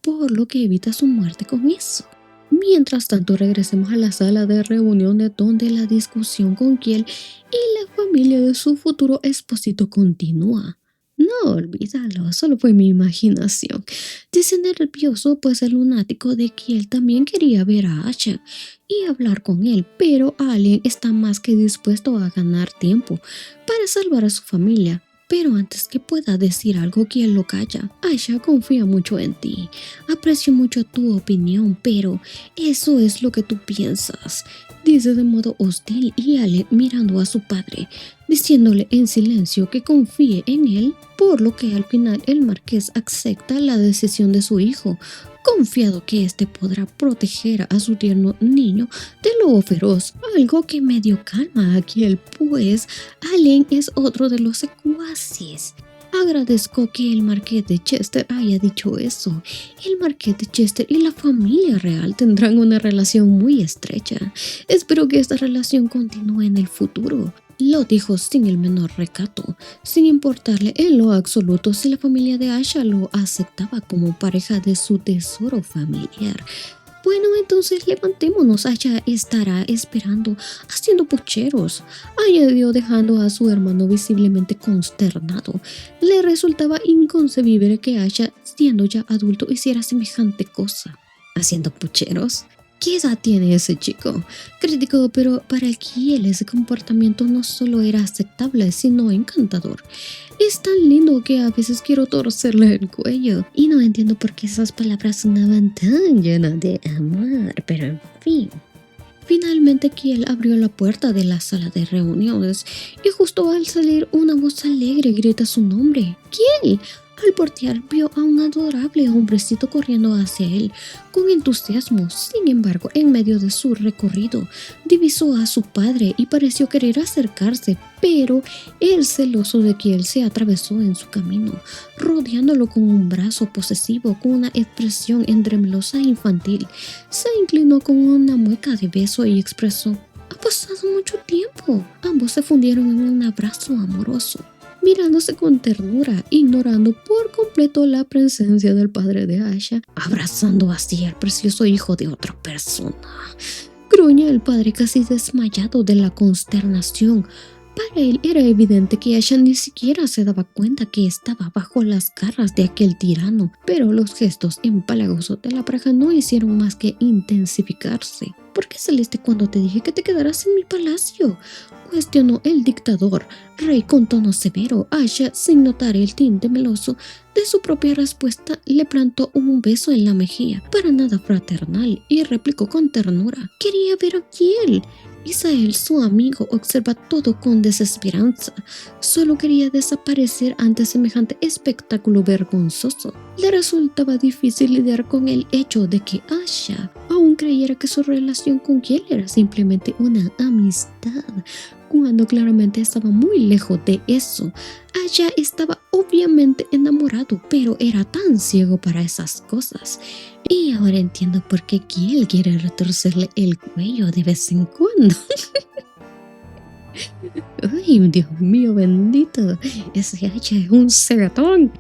por lo que evita su muerte con eso. Mientras tanto, regresemos a la sala de reuniones donde la discusión con Kiel y la familia de su futuro esposito continúa. No, olvídalo, solo fue mi imaginación. Dice nervioso, pues el lunático de Kiel también quería ver a Asha y hablar con él, pero Allen está más que dispuesto a ganar tiempo para salvar a su familia. Pero antes que pueda decir algo, Kiel lo calla. Asha confía mucho en ti. Aprecio mucho tu opinión, pero eso es lo que tú piensas, dice de modo hostil, y Ale mirando a su padre, diciéndole en silencio que confíe en él, por lo que al final el marqués acepta la decisión de su hijo, confiado que éste podrá proteger a su tierno niño del lobo feroz, algo que medio calma a Kiel, pues Allen es otro de los secuaces. Agradezco que el marqués de Chester haya dicho eso. El marqués de Chester y la familia real tendrán una relación muy estrecha. Espero que esta relación continúe en el futuro. Lo dijo sin el menor recato, sin importarle en lo absoluto si la familia de Asha lo aceptaba como pareja de su tesoro familiar. Bueno, entonces levantémonos, Asha estará esperando, haciendo pucheros, añadió, dejando a su hermano visiblemente consternado. Le resultaba inconcebible que Asha, siendo ya adulto, hiciera semejante cosa. ¿Haciendo pucheros? ¿Qué edad tiene ese chico? Criticó, pero para Kiel ese comportamiento no solo era aceptable, sino encantador. Es tan lindo que a veces quiero torcerle el cuello. Y no entiendo por qué esas palabras sonaban tan llenas de amor, pero en fin. Finalmente Kiel abrió la puerta de la sala de reuniones y justo al salir una voz alegre grita su nombre. ¡Kiel! Al portear vio a un adorable hombrecito corriendo hacia él con entusiasmo. Sin embargo, en medio de su recorrido, divisó a su padre y pareció querer acercarse, pero el celoso de Kiel se atravesó en su camino, rodeándolo con un brazo posesivo con una expresión entre melosa e infantil. Se inclinó con una mueca de beso y expresó: "Ha pasado mucho tiempo". Ambos se fundieron en un abrazo amoroso, mirándose con ternura, ignorando por completo la presencia del padre de Asha, abrazando así al precioso hijo de otra persona. Gruñó el padre casi desmayado de la consternación. Para él era evidente que Asha ni siquiera se daba cuenta que estaba bajo las garras de aquel tirano, pero los gestos empalagosos de la pareja no hicieron más que intensificarse. ¿Por qué saliste cuando te dije que te quedaras en mi palacio?, cuestionó el dictador, rey con tono severo. Asha, sin notar el tinte meloso de su propia respuesta, le plantó un beso en la mejilla, para nada fraternal, y replicó con ternura: "Quería ver a Kiel". Isael, su amigo, observa todo con desesperanza. Solo quería desaparecer ante semejante espectáculo vergonzoso. Le resultaba difícil lidiar con el hecho de que Asha aún creyera que su relación con Kiel era simplemente una amistad, cuando claramente estaba muy lejos de eso. Asha estaba obviamente enamorado, pero era tan ciego para esas cosas. Y ahora entiendo por qué Kiel quiere retorcerle el cuello de vez en cuando. Ay, Dios mío bendito, ese Asha es un cegatón.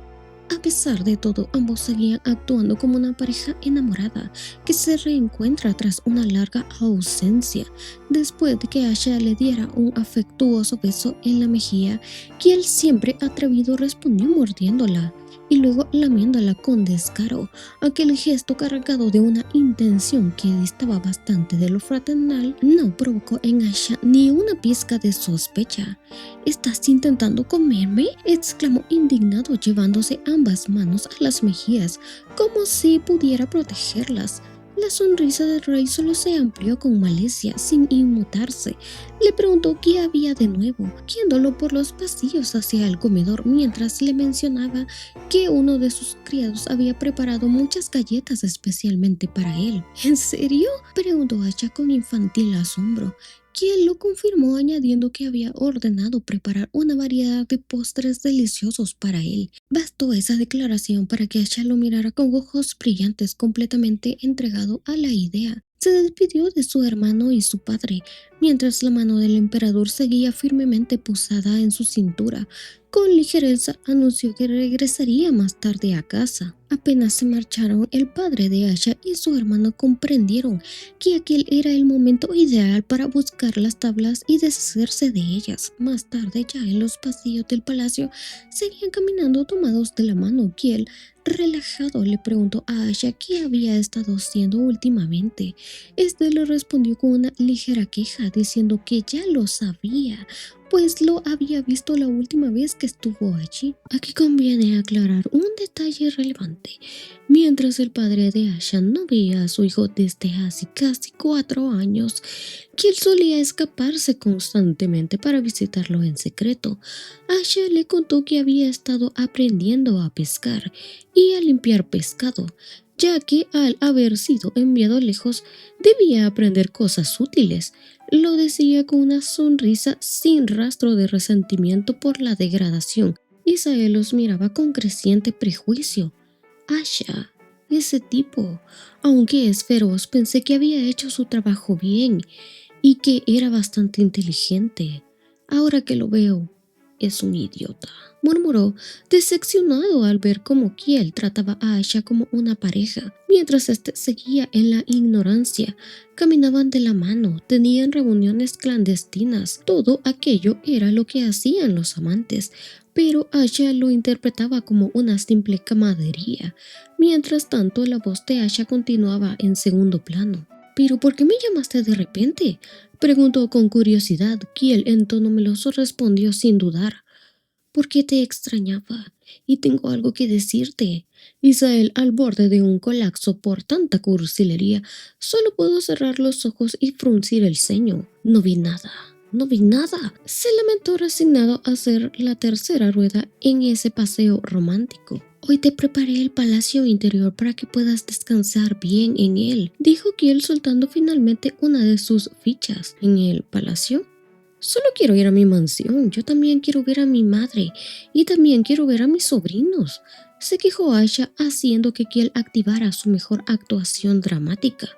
A pesar de todo, ambos seguían actuando como una pareja enamorada que se reencuentra tras una larga ausencia. Después de que Asha le diera un afectuoso beso en la mejilla, Kiel, siempre atrevido, respondió mordiéndola y luego lamiéndola con descaro. Aquel gesto, cargado de una intención que distaba bastante de lo fraternal, no provocó en Asha ni una pizca de sospecha. ¿Estás intentando comerme?, exclamó indignado, llevándose ambas manos a las mejillas como si pudiera protegerlas. La sonrisa del rey solo se amplió con malicia, sin inmutarse. Le preguntó qué había de nuevo, guiándolo por los pasillos hacia el comedor, mientras le mencionaba que uno de sus criados había preparado muchas galletas especialmente para él. ¿En serio?, preguntó Asha con infantil asombro. Quien lo confirmó, añadiendo que había ordenado preparar una variedad de postres deliciosos para él. Bastó esa declaración para que Asha lo mirara con ojos brillantes, completamente entregado a la idea. Se despidió de su hermano y su padre, mientras la mano del emperador seguía firmemente posada en su cintura. Con ligereza anunció que regresaría más tarde a casa. Apenas se marcharon, el padre de Asha y su hermano comprendieron que aquel era el momento ideal para buscar las tablas y deshacerse de ellas. Más tarde, ya en los pasillos del palacio, seguían caminando tomados de la mano. Kiel, relajado, le preguntó a Asha qué había estado haciendo últimamente. Este le respondió con una ligera queja, diciendo que ya lo sabía, pues lo había visto la última vez que estuvo allí. Aquí conviene aclarar un detalle relevante. Mientras el padre de Asha no veía a su hijo desde hace casi 4 años, que él solía escaparse constantemente para visitarlo en secreto. Asha le contó que había estado aprendiendo a pescar y a limpiar pescado, ya que al haber sido enviado lejos debía aprender cosas útiles. Lo decía con una sonrisa sin rastro de resentimiento por la degradación. Isael los miraba con creciente prejuicio. Asha, ese tipo, aunque es feroz, pensé que había hecho su trabajo bien y que era bastante inteligente. Ahora que lo veo, es un idiota, murmuró, decepcionado al ver cómo Kiel trataba a Asha como una pareja, mientras este seguía en la ignorancia. Caminaban de la mano, tenían reuniones clandestinas, todo aquello era lo que hacían los amantes, pero Asha lo interpretaba como una simple camaradería. Mientras tanto, la voz de Asha continuaba en segundo plano. ¿Pero por qué me llamaste de repente? Preguntó con curiosidad. Kiel en tono meloso respondió sin dudar. Porque te extrañaba y tengo algo que decirte. Isael, al borde de un colapso por tanta cursilería, solo pudo cerrar los ojos y fruncir el ceño. No vi nada. No vi nada. Se lamentó resignado a hacer la tercera rueda en ese paseo romántico. Hoy te preparé el palacio interior para que puedas descansar bien en él, dijo Kiel soltando finalmente una de sus fichas. ¿En el palacio? Solo quiero ir a mi mansión, yo también quiero ver a mi madre y también quiero ver a mis sobrinos, se quejó Asha haciendo que Kiel activara su mejor actuación dramática.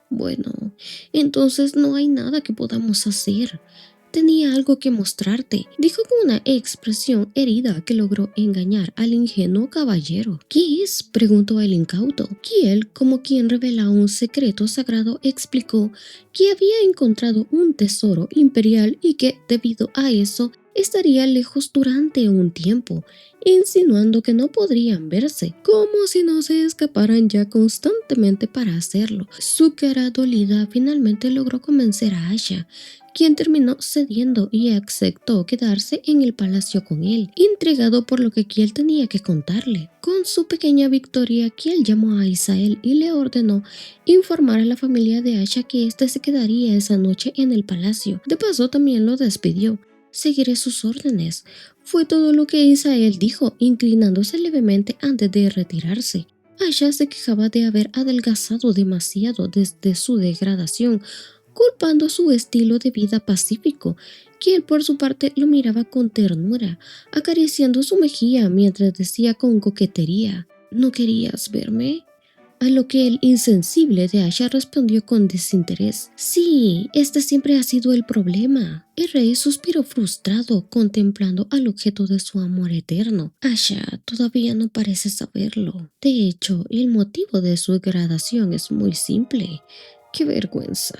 Bueno, entonces no hay nada que podamos hacer. Tenía algo que mostrarte, dijo con una expresión herida que logró engañar al ingenuo caballero. ¿Qué es? Preguntó el incauto. Kiel, como quien revela un secreto sagrado, explicó que había encontrado un tesoro imperial y que, debido a eso, estaría lejos durante un tiempo, insinuando que no podrían verse, como si no se escaparan ya constantemente para hacerlo. Su cara dolida finalmente logró convencer a Asha, quien terminó cediendo y aceptó quedarse en el palacio con él, intrigado por lo que Kiel tenía que contarle. Con su pequeña victoria, Kiel llamó a Isael y le ordenó informar a la familia de Asha que éste se quedaría esa noche en el palacio. De paso, también lo despidió. Seguiré sus órdenes. Fue todo lo que Isael dijo, inclinándose levemente antes de retirarse. Asha se quejaba de haber adelgazado demasiado desde su degradación, culpando su estilo de vida pacífico, quien por su parte lo miraba con ternura, acariciando su mejilla mientras decía con coquetería: ¿No querías verme? A lo que el insensible de Asha respondió con desinterés: Sí, este siempre ha sido el problema. El rey suspiró frustrado, contemplando al objeto de su amor eterno. Asha todavía no parece saberlo. De hecho, el motivo de su degradación es muy simple. ¡Qué vergüenza!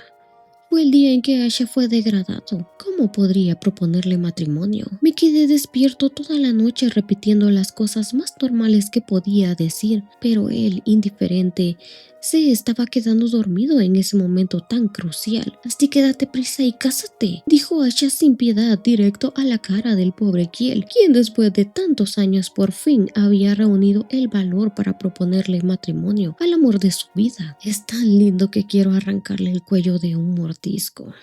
Fue el día en que Asha fue degradado. ¿Cómo podría proponerle matrimonio? Me quedé despierto toda la noche repitiendo las cosas más normales que podía decir, pero él, indiferente, se estaba quedando dormido en ese momento tan crucial. Así que date prisa y cásate, dijo Asha sin piedad directo a la cara del pobre Kiel, quien después de tantos años por fin había reunido el valor para proponerle matrimonio al amor de su vida. Es tan lindo que quiero arrancarle el cuello de un mordisco.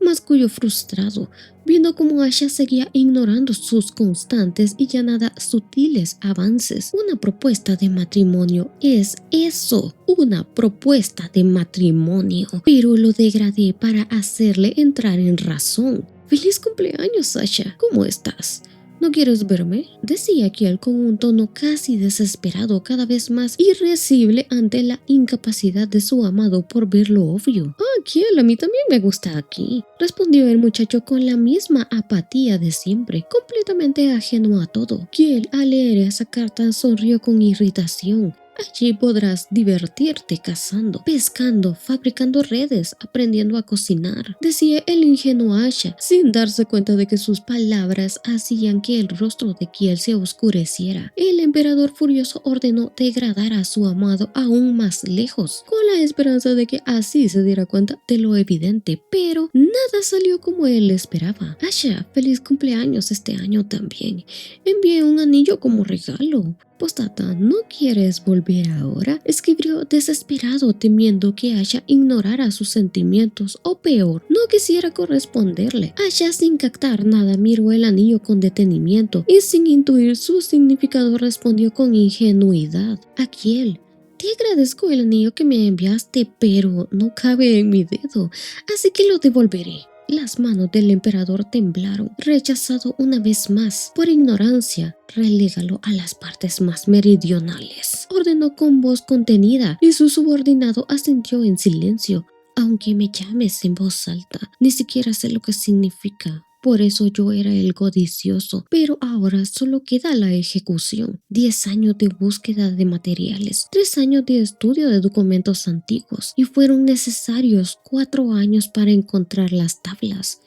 Masculló frustrado, viendo cómo Asha seguía ignorando sus constantes y ya nada sutiles avances. Una propuesta de matrimonio es eso, una propuesta de matrimonio, pero lo degradé para hacerle entrar en razón. ¡Feliz cumpleaños, Asha! ¿Cómo estás? ¿No quieres verme?, decía Kiel con un tono casi desesperado, cada vez más irascible ante la incapacidad de su amado por ver lo obvio. Kiel, a mí también me gusta aquí, respondió el muchacho con la misma apatía de siempre, completamente ajeno a todo. Kiel, al leer esa carta, sonrió con irritación. Allí podrás divertirte cazando, pescando, fabricando redes, aprendiendo a cocinar, decía el ingenuo Asha, sin darse cuenta de que sus palabras hacían que el rostro de Kiel se oscureciera. El emperador furioso ordenó degradar a su amado aún más lejos, con la esperanza de que así se diera cuenta de lo evidente, pero nada salió como él esperaba. Asha, feliz cumpleaños este año también. Envié un anillo como regalo. Postdata, ¿no quieres volver ahora?, escribió desesperado, temiendo que Asha ignorara sus sentimientos o peor, no quisiera corresponderle. Asha, sin captar nada, miró el anillo con detenimiento y sin intuir su significado respondió con ingenuidad: Kiel, te agradezco el anillo que me enviaste, pero no cabe en mi dedo, así que lo devolveré. Las manos del emperador temblaron. Rechazado una vez más por ignorancia, relégalo a las partes más meridionales, ordenó con voz contenida, y su subordinado asintió en silencio. Aunque me llames en voz alta, ni siquiera sé lo que significa. Por eso yo era el codicioso, pero ahora solo queda la ejecución. 10 años de búsqueda de materiales, 3 años de estudio de documentos antiguos, y fueron necesarios 4 años para encontrar las tablas.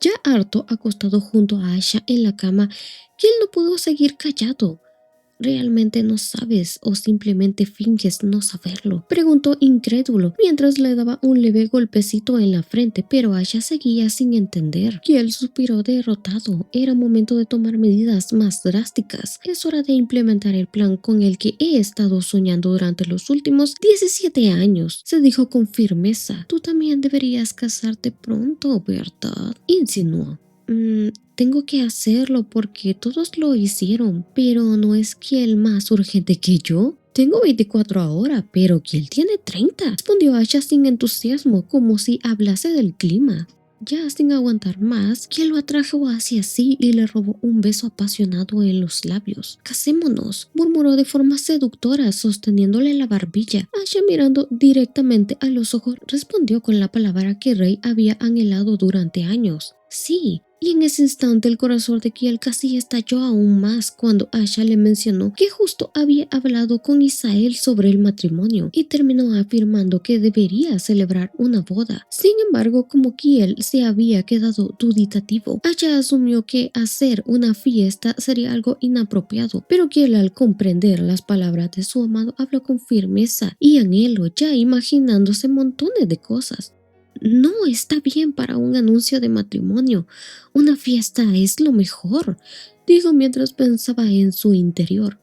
Ya harto, acostado junto a Asha en la cama, Kiel no pudo seguir callado. ¿Realmente no sabes o simplemente finges no saberlo? Preguntó incrédulo mientras le daba un leve golpecito en la frente, pero Asha seguía sin entender. Kiel suspiró derrotado. Era momento de tomar medidas más drásticas. Es hora de implementar el plan con el que he estado soñando durante los últimos 17 años, se dijo con firmeza. Tú también deberías casarte pronto, ¿verdad? Insinuó. Tengo que hacerlo porque todos lo hicieron, pero no es que el más urgente que yo. Tengo 24 ahora, pero que él tiene 30, respondió Asha sin entusiasmo, como si hablase del clima. Ya sin aguantar más, que lo atrajo hacia sí y le robó un beso apasionado en los labios. Casémonos, murmuró de forma seductora, sosteniéndole la barbilla. Asha, mirando directamente a los ojos, respondió con la palabra que Rey había anhelado durante años. Sí. Y en ese instante el corazón de Kiel casi estalló aún más cuando Asha le mencionó que justo había hablado con Isael sobre el matrimonio y terminó afirmando que debería celebrar una boda. Sin embargo, como Kiel se había quedado duditativo, Asha asumió que hacer una fiesta sería algo inapropiado, pero Kiel, al comprender las palabras de su amado, habló con firmeza y anhelo, ya imaginándose montones de cosas. No está bien para un anuncio de matrimonio. Una fiesta es lo mejor, dijo mientras pensaba en su interior.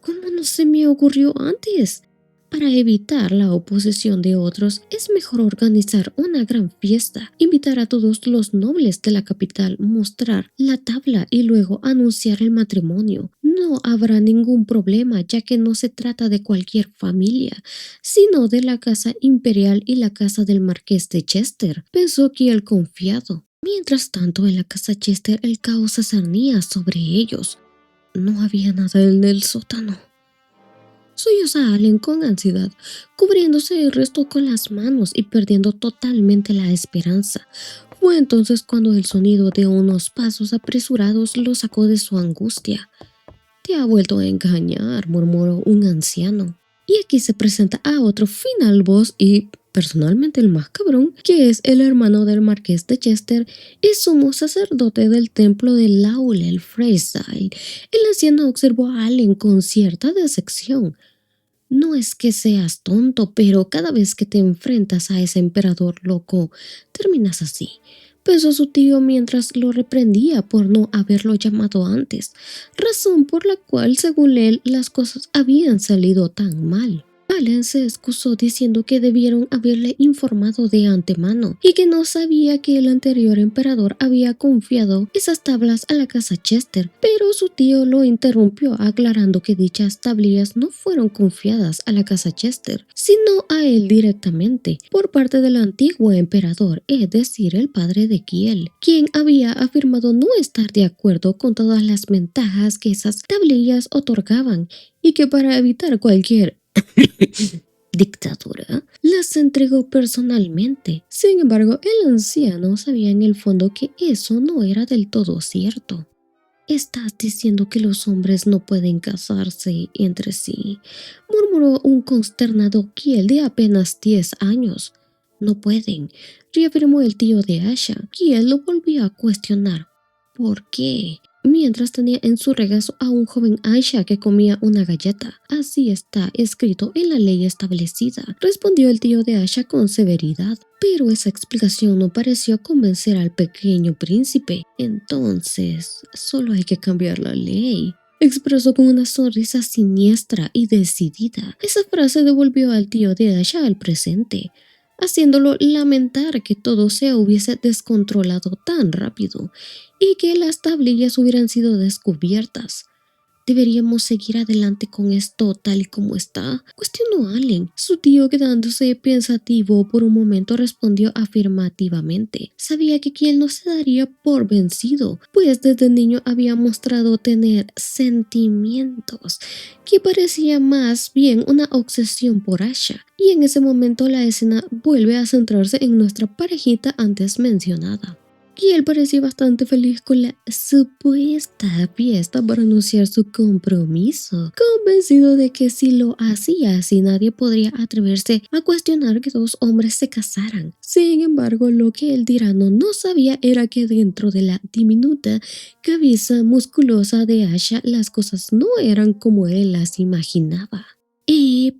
¿Cómo no se me ocurrió antes? Para evitar la oposición de otros, es mejor organizar una gran fiesta, invitar a todos los nobles de la capital, mostrar la tabla y luego anunciar el matrimonio. No habrá ningún problema, ya que no se trata de cualquier familia, sino de la casa imperial y la casa del marqués de Chester, pensó Kiel confiado. Mientras tanto, en la casa Chester el caos se cernía sobre ellos. No había nada en el sótano. Solloza Allen con ansiedad, cubriéndose el resto con las manos y perdiendo totalmente la esperanza. Fue entonces cuando el sonido de unos pasos apresurados lo sacó de su angustia. Te ha vuelto a engañar, murmuró un anciano. Y aquí se presenta a otro final boss y, personalmente el más cabrón, que es el hermano del marqués de Chester y sumo sacerdote del templo de Laurel Freyside. El anciano observó a Allen con cierta decepción. No es que seas tonto, pero cada vez que te enfrentas a ese emperador loco, terminas así, pensó su tío mientras lo reprendía por no haberlo llamado antes, razón por la cual, según él, las cosas habían salido tan mal. Allen se excusó diciendo que debieron haberle informado de antemano y que no sabía que el anterior emperador había confiado esas tablas a la casa Chester, pero su tío lo interrumpió aclarando que dichas tablillas no fueron confiadas a la casa Chester, sino a él directamente, por parte del antiguo emperador, es decir, el padre de Kiel, quien había afirmado no estar de acuerdo con todas las ventajas que esas tablillas otorgaban y que para evitar cualquier dictadura, las entregó personalmente. Sin embargo, el anciano sabía en el fondo que eso no era del todo cierto. Estás diciendo que los hombres no pueden casarse entre sí, murmuró un consternado Kiel de apenas 10 años. No pueden, reafirmó el tío de Asha. Kiel lo volvió a cuestionar. ¿Por qué? Mientras tenía en su regazo a un joven Aisha que comía una galleta. Así está escrito en la ley establecida, respondió el tío de Aisha con severidad. Pero esa explicación no pareció convencer al pequeño príncipe. Entonces, solo hay que cambiar la ley, expresó con una sonrisa siniestra y decidida. Esa frase devolvió al tío de Aisha al presente, haciéndolo lamentar que todo se hubiese descontrolado tan rápido y que las tablillas hubieran sido descubiertas. ¿Deberíamos seguir adelante con esto tal y como está?, cuestionó Allen. Su tío, quedándose pensativo por un momento, respondió afirmativamente. Sabía que Kiel no se daría por vencido, pues desde niño había mostrado tener sentimientos que parecía más bien una obsesión por Asha. Y en ese momento la escena vuelve a centrarse en nuestra parejita antes mencionada. Y él parecía bastante feliz con la supuesta fiesta para anunciar su compromiso, convencido de que si lo hacía así nadie podría atreverse a cuestionar que dos hombres se casaran. Sin embargo, lo que el tirano no sabía era que dentro de la diminuta cabeza musculosa de Asha las cosas no eran como él las imaginaba.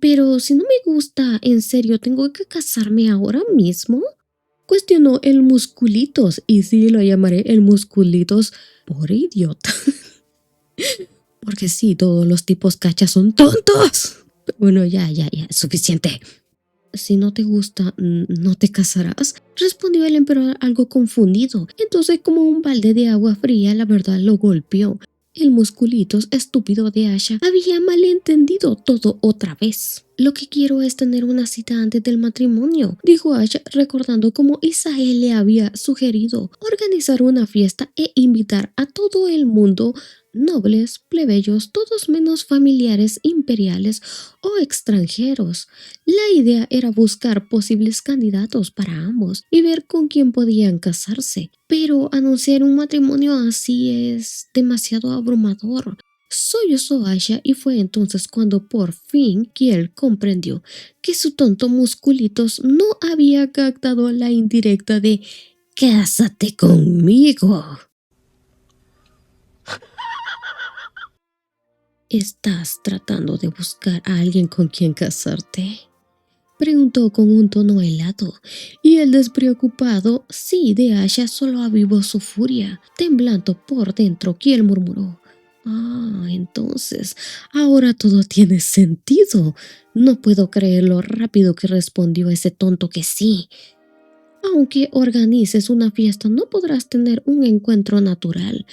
Pero si no me gusta, ¿en serio tengo que casarme ahora mismo? Cuestionó el Musculitos, y sí lo llamaré el Musculitos por idiota. Porque sí, todos los tipos cachas son tontos. Pero bueno, ya, suficiente. Si no te gusta, ¿no te casarás? Respondió el emperador algo confundido. Entonces, como un balde de agua fría, la verdad lo golpeó. El Musculitos estúpido de Asha había malentendido todo otra vez. Lo que quiero es tener una cita antes del matrimonio, dijo Asha, recordando cómo Isael le había sugerido organizar una fiesta e invitar a todo el mundo, nobles, plebeyos, todos menos familiares imperiales o extranjeros. La idea era buscar posibles candidatos para ambos y ver con quién podían casarse, pero anunciar un matrimonio así es demasiado abrumador. Sollozó Asha y fue entonces cuando por fin Kiel comprendió que su tonto Musculitos no había captado la indirecta de «Cásate conmigo». ¿Estás tratando de buscar a alguien con quien casarte?, preguntó con un tono helado, y el despreocupado sí de Asha solo avivó su furia. Temblando por dentro, Kiel murmuró: «Ah, entonces, ahora todo tiene sentido. No puedo creer lo rápido que respondió ese tonto que sí. Aunque organices una fiesta, no podrás tener un encuentro natural.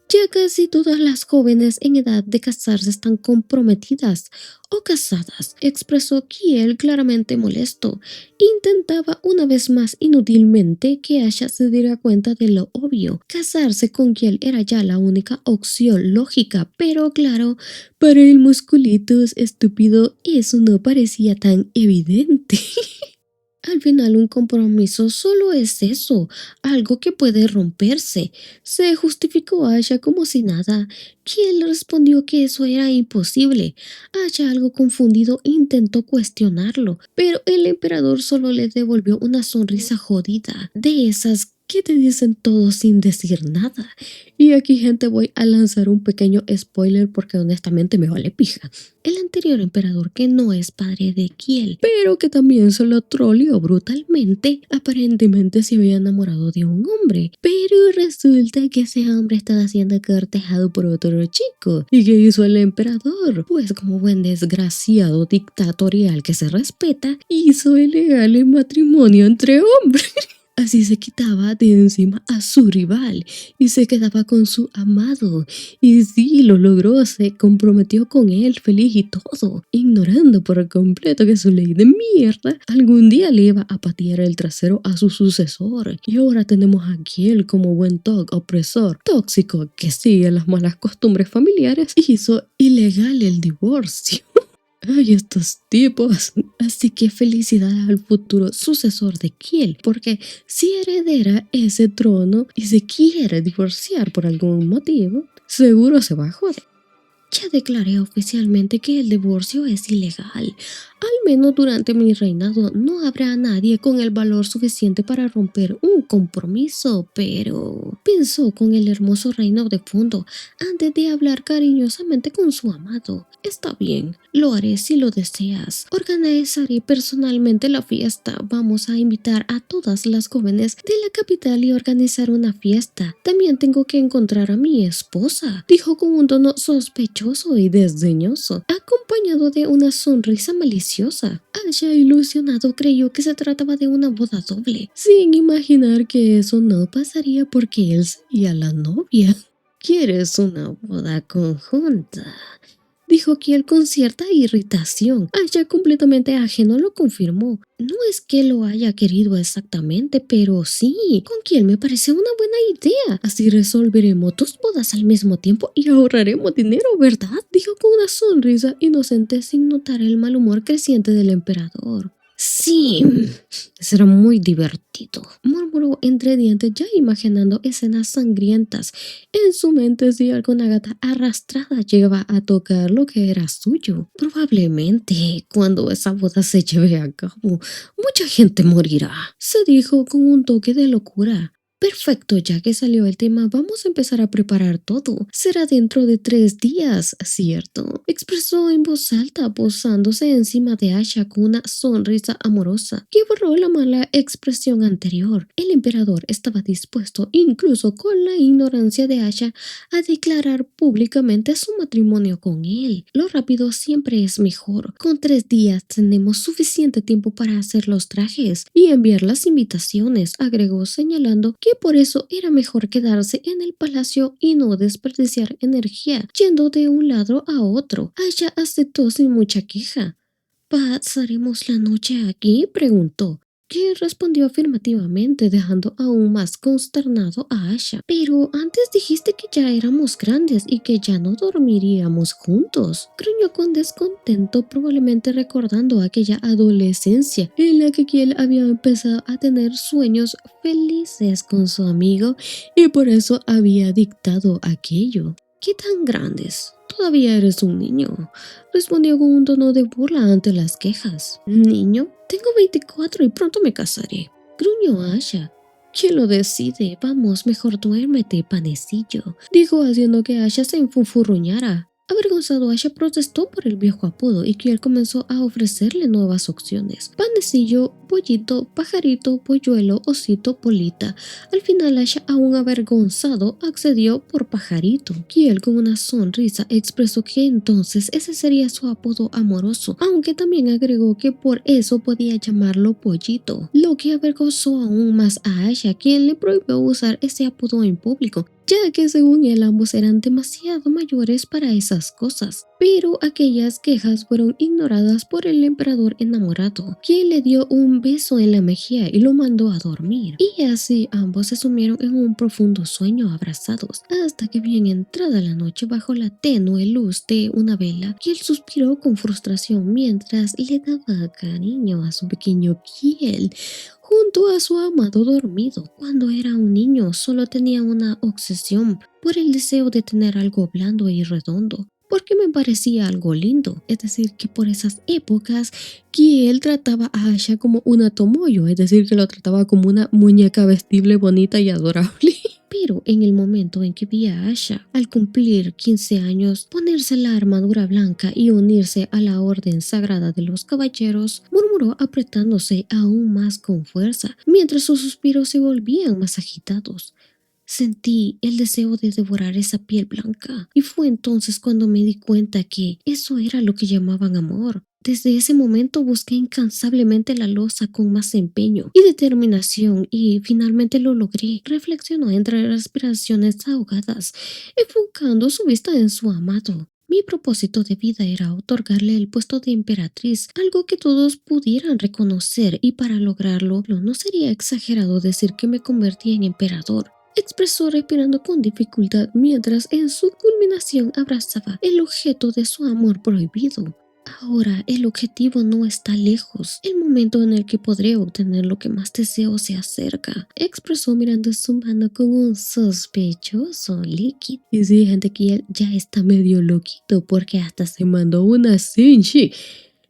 Ya casi todas las jóvenes en edad de casarse están comprometidas o casadas», expresó Kiel claramente molesto. Intentaba una vez más inútilmente que Asha se diera cuenta de lo obvio. Casarse con Kiel era ya la única opción lógica, pero claro, para el Musculitos estúpido eso no parecía tan evidente. Al final un compromiso solo es eso, algo que puede romperse. Se justificó Asha como si nada. Quien le respondió que eso era imposible. Asha, algo confundido, intentó cuestionarlo, pero el emperador solo le devolvió una sonrisa jodida, de esas que te dicen todo sin decir nada. Y aquí, gente, voy a lanzar un pequeño spoiler porque honestamente me vale pija. El anterior emperador, que no es padre de Kiel, pero que también se lo troleó brutalmente, aparentemente se había enamorado de un hombre, pero resulta que ese hombre estaba siendo cortejado por otro chico. ¿Y qué hizo el emperador? Pues como buen desgraciado dictatorial que se respeta, hizo ilegal el matrimonio entre hombres. Así se quitaba de encima a su rival y se quedaba con su amado. Y sí, lo logró, se comprometió con él feliz y todo, ignorando por completo que su ley de mierda algún día le iba a patear el trasero a su sucesor. Y ahora tenemos a Kiel como buen opresor, tóxico, que sigue las malas costumbres familiares, hizo ilegal el divorcio. Ay, estos tipos. Así que felicidades al futuro sucesor de Kiel, porque si heredera ese trono y se quiere divorciar por algún motivo, seguro se va a joder. Ya declaré oficialmente que el divorcio es ilegal. Al menos durante mi reinado no habrá nadie con el valor suficiente para romper un compromiso, pero pensó con el hermoso reino de fondo antes de hablar cariñosamente con su amado. Está bien, lo haré si lo deseas. Organizaré personalmente la fiesta. Vamos a invitar a todas las jóvenes de la capital y organizar una fiesta. También tengo que encontrar a mi esposa, dijo con un tono sospechoso y desdeñoso, acompañado de una sonrisa maliciosa. Asha, ilusionado, creyó que se trataba de una boda doble, sin imaginar que eso no pasaría porque él sería la novia. ¿Quieres una boda conjunta?, dijo Kiel con cierta irritación. Asha, completamente ajeno, lo confirmó. No es que lo haya querido exactamente, pero sí, con Kiel me parece una buena idea. Así resolveremos dos bodas al mismo tiempo y ahorraremos dinero, ¿verdad?, dijo con una sonrisa inocente sin notar el mal humor creciente del emperador. Sí, será muy divertido, murmuró entre dientes ya imaginando escenas sangrientas. En su mente si alguna gata arrastrada llegaba a tocar lo que era suyo. Probablemente cuando esa boda se lleve a cabo, mucha gente morirá, se dijo con un toque de locura. Perfecto, ya que salió el tema, vamos a empezar a preparar todo. Será dentro de 3 días, ¿cierto? Expresó en voz alta, posándose encima de Asha con una sonrisa amorosa que borró la mala expresión anterior. El emperador estaba dispuesto, incluso con la ignorancia de Asha, a declarar públicamente su matrimonio con él. Lo rápido siempre es mejor. Con 3 días tenemos suficiente tiempo para hacer los trajes y enviar las invitaciones, agregó señalando que por eso era mejor quedarse en el palacio y no desperdiciar energía yendo de un lado a otro. Aya aceptó sin mucha queja. ¿Pasaremos la noche aquí?, preguntó, que respondió afirmativamente, dejando aún más consternado a Asha. Pero antes dijiste que ya éramos grandes y que ya no dormiríamos juntos, gruñó con descontento, probablemente recordando aquella adolescencia en la que Kiel había empezado a tener sueños felices con su amigo y por eso había dictado aquello. ¿Qué tan grandes? Todavía eres un niño, respondió con un tono de burla ante las quejas. ¿Niño? Tengo 24 y pronto me casaré, gruñó Asha. ¿Quién lo decide? Vamos, mejor duérmete, panecillo, dijo haciendo que Asha se enfufurruñara. Avergonzado, Asha protestó por el viejo apodo y Kiel comenzó a ofrecerle nuevas opciones. Panecillo, pollito, pajarito, polluelo, osito, polita. Al final Asha, aún avergonzado, accedió por pajarito. Kiel con una sonrisa expresó que entonces ese sería su apodo amoroso, aunque también agregó que por eso podía llamarlo pollito, lo que avergonzó aún más a Asha, quien le prohibió usar ese apodo en público, ya que según él ambos eran demasiado mayores para esas cosas. Pero aquellas quejas fueron ignoradas por el emperador enamorado, quien le dio un beso en la mejilla y lo mandó a dormir. Y así ambos se sumieron en un profundo sueño abrazados, hasta que bien entrada la noche bajo la tenue luz de una vela, Kiel suspiró con frustración mientras le daba cariño a su pequeño Kiel junto a su amado dormido. Cuando era un niño solo tenía una obsesión por el deseo de tener algo blando y redondo, porque me parecía algo lindo. Es decir, que por esas épocas que él trataba a Asha como una tomoyo, es decir, que lo trataba como una muñeca vestible, bonita y adorable. Pero en el momento en que vi a Asha, al cumplir 15 años, ponerse la armadura blanca y unirse a la orden sagrada de los caballeros, murmuró apretándose aún más con fuerza, mientras sus suspiros se volvían más agitados. Sentí el deseo de devorar esa piel blanca, y fue entonces cuando me di cuenta que eso era lo que llamaban amor. Desde ese momento busqué incansablemente la loza con más empeño y determinación y finalmente lo logré, reflexionó entre respiraciones ahogadas, enfocando su vista en su amado. Mi propósito de vida era otorgarle el puesto de emperatriz, algo que todos pudieran reconocer, y para lograrlo no sería exagerado decir que me convertí en emperador, expresó respirando con dificultad mientras en su culminación abrazaba el objeto de su amor prohibido. Ahora el objetivo no está lejos. El momento en el que podré obtener lo que más deseo se acerca, expresó mirando su mano con un sospechoso líquido. Y sí, gente, que ya está medio loquito porque hasta se mandó una Senshi.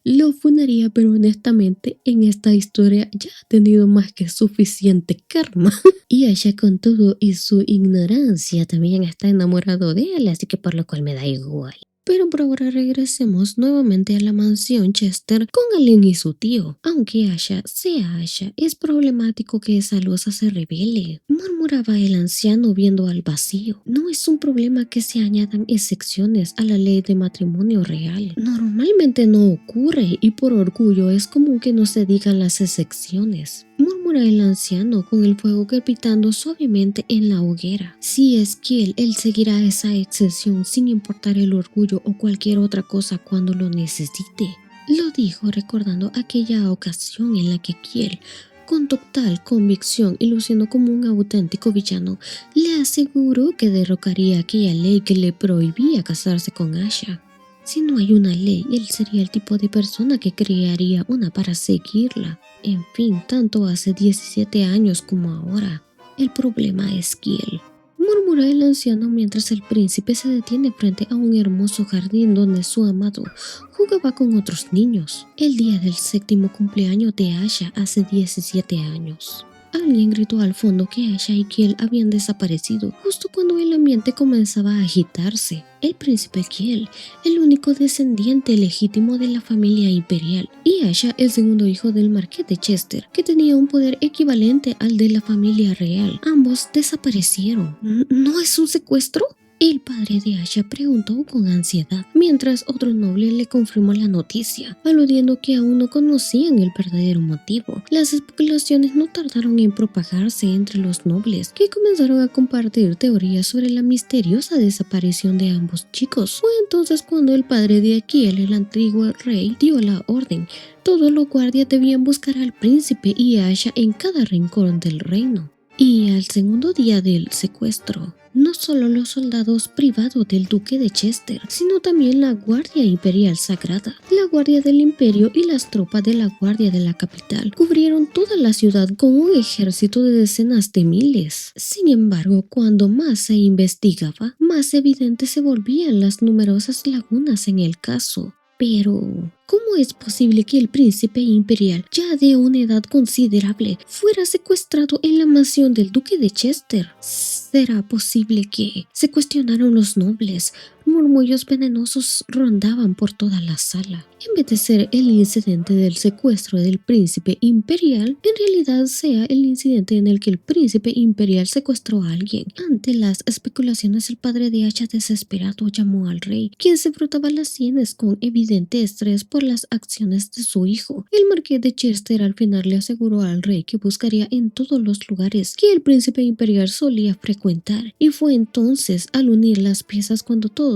Lo funaría, pero honestamente en esta historia ya ha tenido más que suficiente karma. Y ella con todo y su ignorancia también está enamorado de él, así que por lo cual me da igual. Pero por ahora regresemos nuevamente a la mansión Chester con Allen y su tío. Aunque Asha sea Asha, es problemático que esa losa se revele, murmuraba el anciano viendo al vacío. No es un problema que se añadan excepciones a la ley de matrimonio real. Normalmente no ocurre y por orgullo es común que no se digan las excepciones, murmura el anciano con el fuego crepitando suavemente en la hoguera. Si es que él seguirá esa excepción sin importar el orgullo o cualquier otra cosa cuando lo necesite, lo dijo recordando aquella ocasión en la que Kiel, con total convicción y luciendo como un auténtico villano, le aseguró que derrocaría aquella ley que le prohibía casarse con Asha. Si no hay una ley, él sería el tipo de persona que crearía una para seguirla. En fin, tanto hace 17 años como ahora. El problema es Kiel, murmura el anciano mientras el príncipe se detiene frente a un hermoso jardín donde su amado jugaba con otros niños. El día del séptimo cumpleaños de Asha hace 17 años. Alguien gritó al fondo que Asha y Kiel habían desaparecido justo cuando el ambiente comenzaba a agitarse. El príncipe Kiel, el único descendiente legítimo de la familia imperial, y Asha, el segundo hijo del marqués de Chester, que tenía un poder equivalente al de la familia real. Ambos desaparecieron. ¿No es un secuestro? El padre de Asha preguntó con ansiedad, mientras otro noble le confirmó la noticia, aludiendo que aún no conocían el verdadero motivo. Las especulaciones no tardaron en propagarse entre los nobles, que comenzaron a compartir teorías sobre la misteriosa desaparición de ambos chicos. Fue entonces cuando el padre de Kiel, el antiguo rey, dio la orden. Todos los guardias debían buscar al príncipe y a Asha en cada rincón del reino. Y al segundo día del secuestro, no solo los soldados privados del duque de Chester, sino también la Guardia Imperial Sagrada, la Guardia del Imperio y las tropas de la Guardia de la capital cubrieron toda la ciudad con un ejército de decenas de miles. Sin embargo, cuando más se investigaba, más evidentes se volvían las numerosas lagunas en el caso. Pero, ¿cómo es posible que el príncipe imperial, ya de una edad considerable, fuera secuestrado en la mansión del duque de Chester? ¿Será posible que se cuestionaron los nobles? Murmullos venenosos rondaban por toda la sala. En vez de ser el incidente del secuestro del príncipe imperial, en realidad sea el incidente en el que el príncipe imperial secuestró a alguien. Ante las especulaciones, el padre de Asha desesperado llamó al rey, quien se frotaba las sienes con evidente estrés por las acciones de su hijo. El marqués de Chester al final le aseguró al rey que buscaría en todos los lugares que el príncipe imperial solía frecuentar, y fue entonces al unir las piezas cuando todos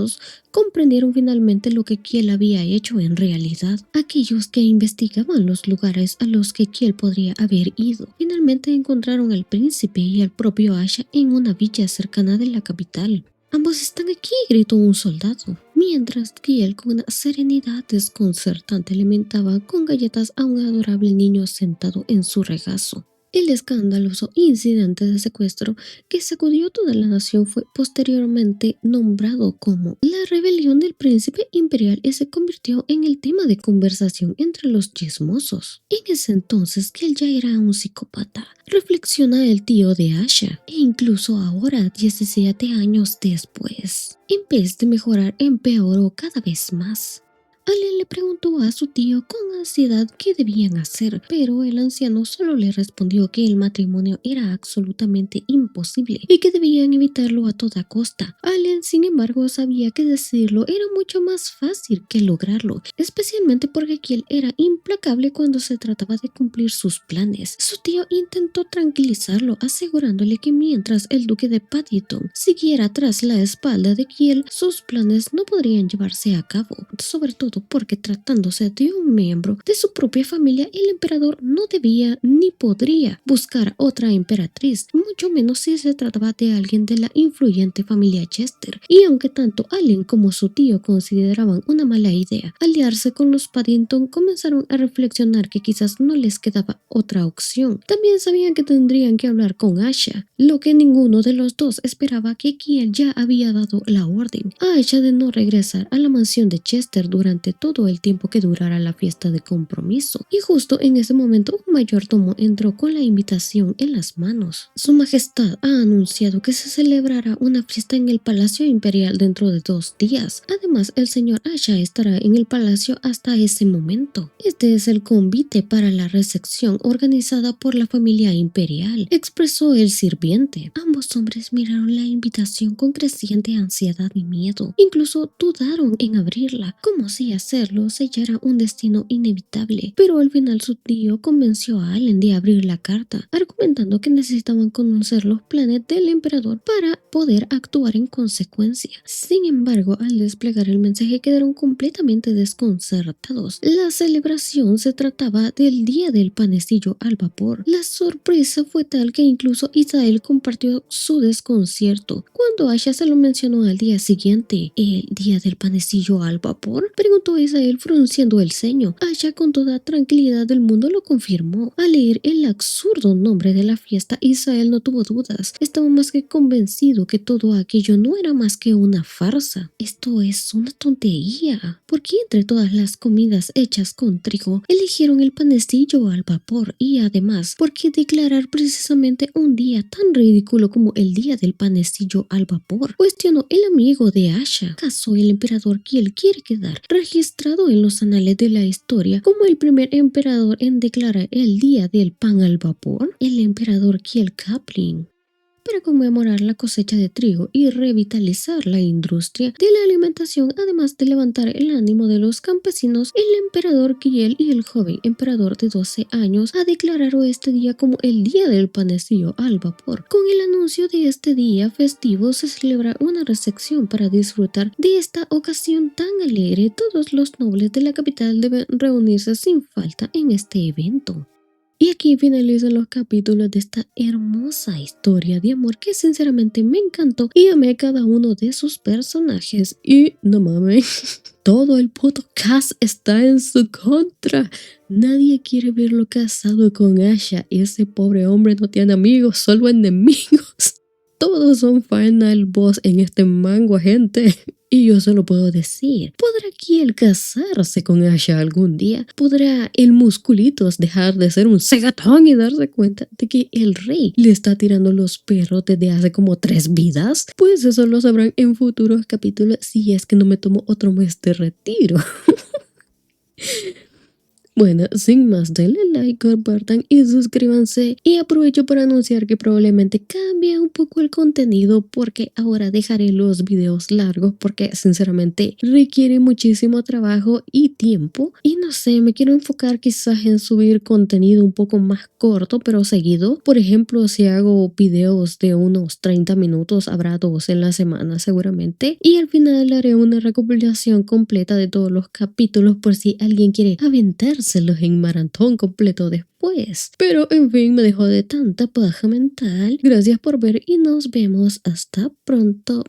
comprendieron finalmente lo que Kiel había hecho en realidad. Aquellos que investigaban los lugares a los que Kiel podría haber ido finalmente encontraron al príncipe y al propio Asha en una villa cercana de la capital. «Ambos están aquí», gritó un soldado, mientras Kiel con una serenidad desconcertante le mentaba con galletas a un adorable niño sentado en su regazo. El escandaloso incidente de secuestro que sacudió toda la nación fue posteriormente nombrado como la rebelión del príncipe imperial y se convirtió en el tema de conversación entre los chismosos. En ese entonces, que él ya era un psicópata, reflexiona el tío de Asha, e incluso ahora, 17 años después, en vez de mejorar, empeoró cada vez más. Allen le preguntó a su tío con ansiedad qué debían hacer, pero el anciano solo le respondió que el matrimonio era absolutamente imposible y que debían evitarlo a toda costa. Allen, sin embargo, sabía que decirlo era mucho más fácil que lograrlo, especialmente porque Kiel era implacable cuando se trataba de cumplir sus planes. Su tío intentó tranquilizarlo, asegurándole que mientras el duque de Paddington siguiera tras la espalda de Kiel, sus planes no podrían llevarse a cabo, sobre todo porque tratándose de un miembro de su propia familia, el emperador no debía ni podría buscar otra emperatriz, mucho menos si se trataba de alguien de la influyente familia Chester. Y aunque tanto Allen como su tío consideraban una mala idea aliarse con los Paddington, comenzaron a reflexionar que quizás no les quedaba otra opción. También sabían que tendrían que hablar con Asha, lo que ninguno de los dos esperaba, que Kiel ya había dado la orden a Asha de no regresar a la mansión de Chester durante todo el tiempo que durara la fiesta de compromiso. Y justo en ese momento un mayordomo entró con la invitación en las manos. Su Majestad ha anunciado que se celebrará una fiesta en el Palacio Imperial dentro de 2 días. Además, el señor Asha estará en el palacio hasta ese momento. Este es el convite para la recepción organizada por la familia imperial, expresó el sirviente. Ambos hombres miraron la invitación con creciente ansiedad y miedo. Incluso dudaron en abrirla, como si hacerlo sellara un destino inevitable, pero al final su tío convenció a Allen de abrir la carta, argumentando que necesitaban conocer los planes del emperador para poder actuar en consecuencia. Sin embargo, al desplegar el mensaje quedaron completamente desconcertados. La celebración se trataba del día del panecillo al vapor. La sorpresa fue tal que incluso Isael compartió su desconcierto cuando Asha se lo mencionó al día siguiente. ¿El día del panecillo al vapor?, preguntó Isael frunciendo el ceño. Asha con toda tranquilidad del mundo lo confirmó. Al leer el absurdo nombre de la fiesta, Isael no tuvo dudas. Estaba más que convencido que todo aquello no era más que una farsa. Esto es una tontería. ¿Por qué entre todas las comidas hechas con trigo eligieron el panecillo al vapor? Y además, ¿por qué declarar precisamente un día tan ridículo como el día del panecillo al vapor? Cuestionó el amigo de Asha. ¿Acaso el emperador Kiel quiere quedar registrado en los anales de la historia como el primer emperador en declarar el día del pan al vapor? El emperador Kiel Kapling. Para conmemorar la cosecha de trigo y revitalizar la industria de la alimentación, además de levantar el ánimo de los campesinos, el emperador Kiel y el joven emperador de 12 años declararon este día como el día del panecillo al vapor. Con el anuncio de este día festivo se celebra una recepción para disfrutar de esta ocasión tan alegre. Todos los nobles de la capital deben reunirse sin falta en este evento. Y aquí finalizan los capítulos de esta hermosa historia de amor que sinceramente me encantó y amé cada uno de sus personajes. Y no mames, todo el puto cast está en su contra. Nadie quiere verlo casado con Asha. Ese pobre hombre no tiene amigos, solo enemigos. Todos son final boss en este manga, gente. Y yo solo puedo decir, ¿podrá Kiel casarse con Asha algún día? ¿Podrá el Musculitos dejar de ser un segatón y darse cuenta de que el rey le está tirando los perros desde hace como 3 vidas? Pues eso lo sabrán en futuros capítulos si es que no me tomo otro mes de retiro. Bueno, sin más, denle like, compartan y suscríbanse. Y aprovecho para anunciar que probablemente cambie un poco el contenido porque ahora dejaré los videos largos porque sinceramente requiere muchísimo trabajo y tiempo. Y no sé, me quiero enfocar quizás en subir contenido un poco más corto pero seguido. Por ejemplo, si hago videos de unos 30 minutos, habrá 2 en la semana seguramente. Y al final haré una recopilación completa de todos los capítulos por si alguien quiere aventarse en maratón completo después. Pero en fin, me dejo de tanta paja mental. Gracias por ver y nos vemos hasta pronto.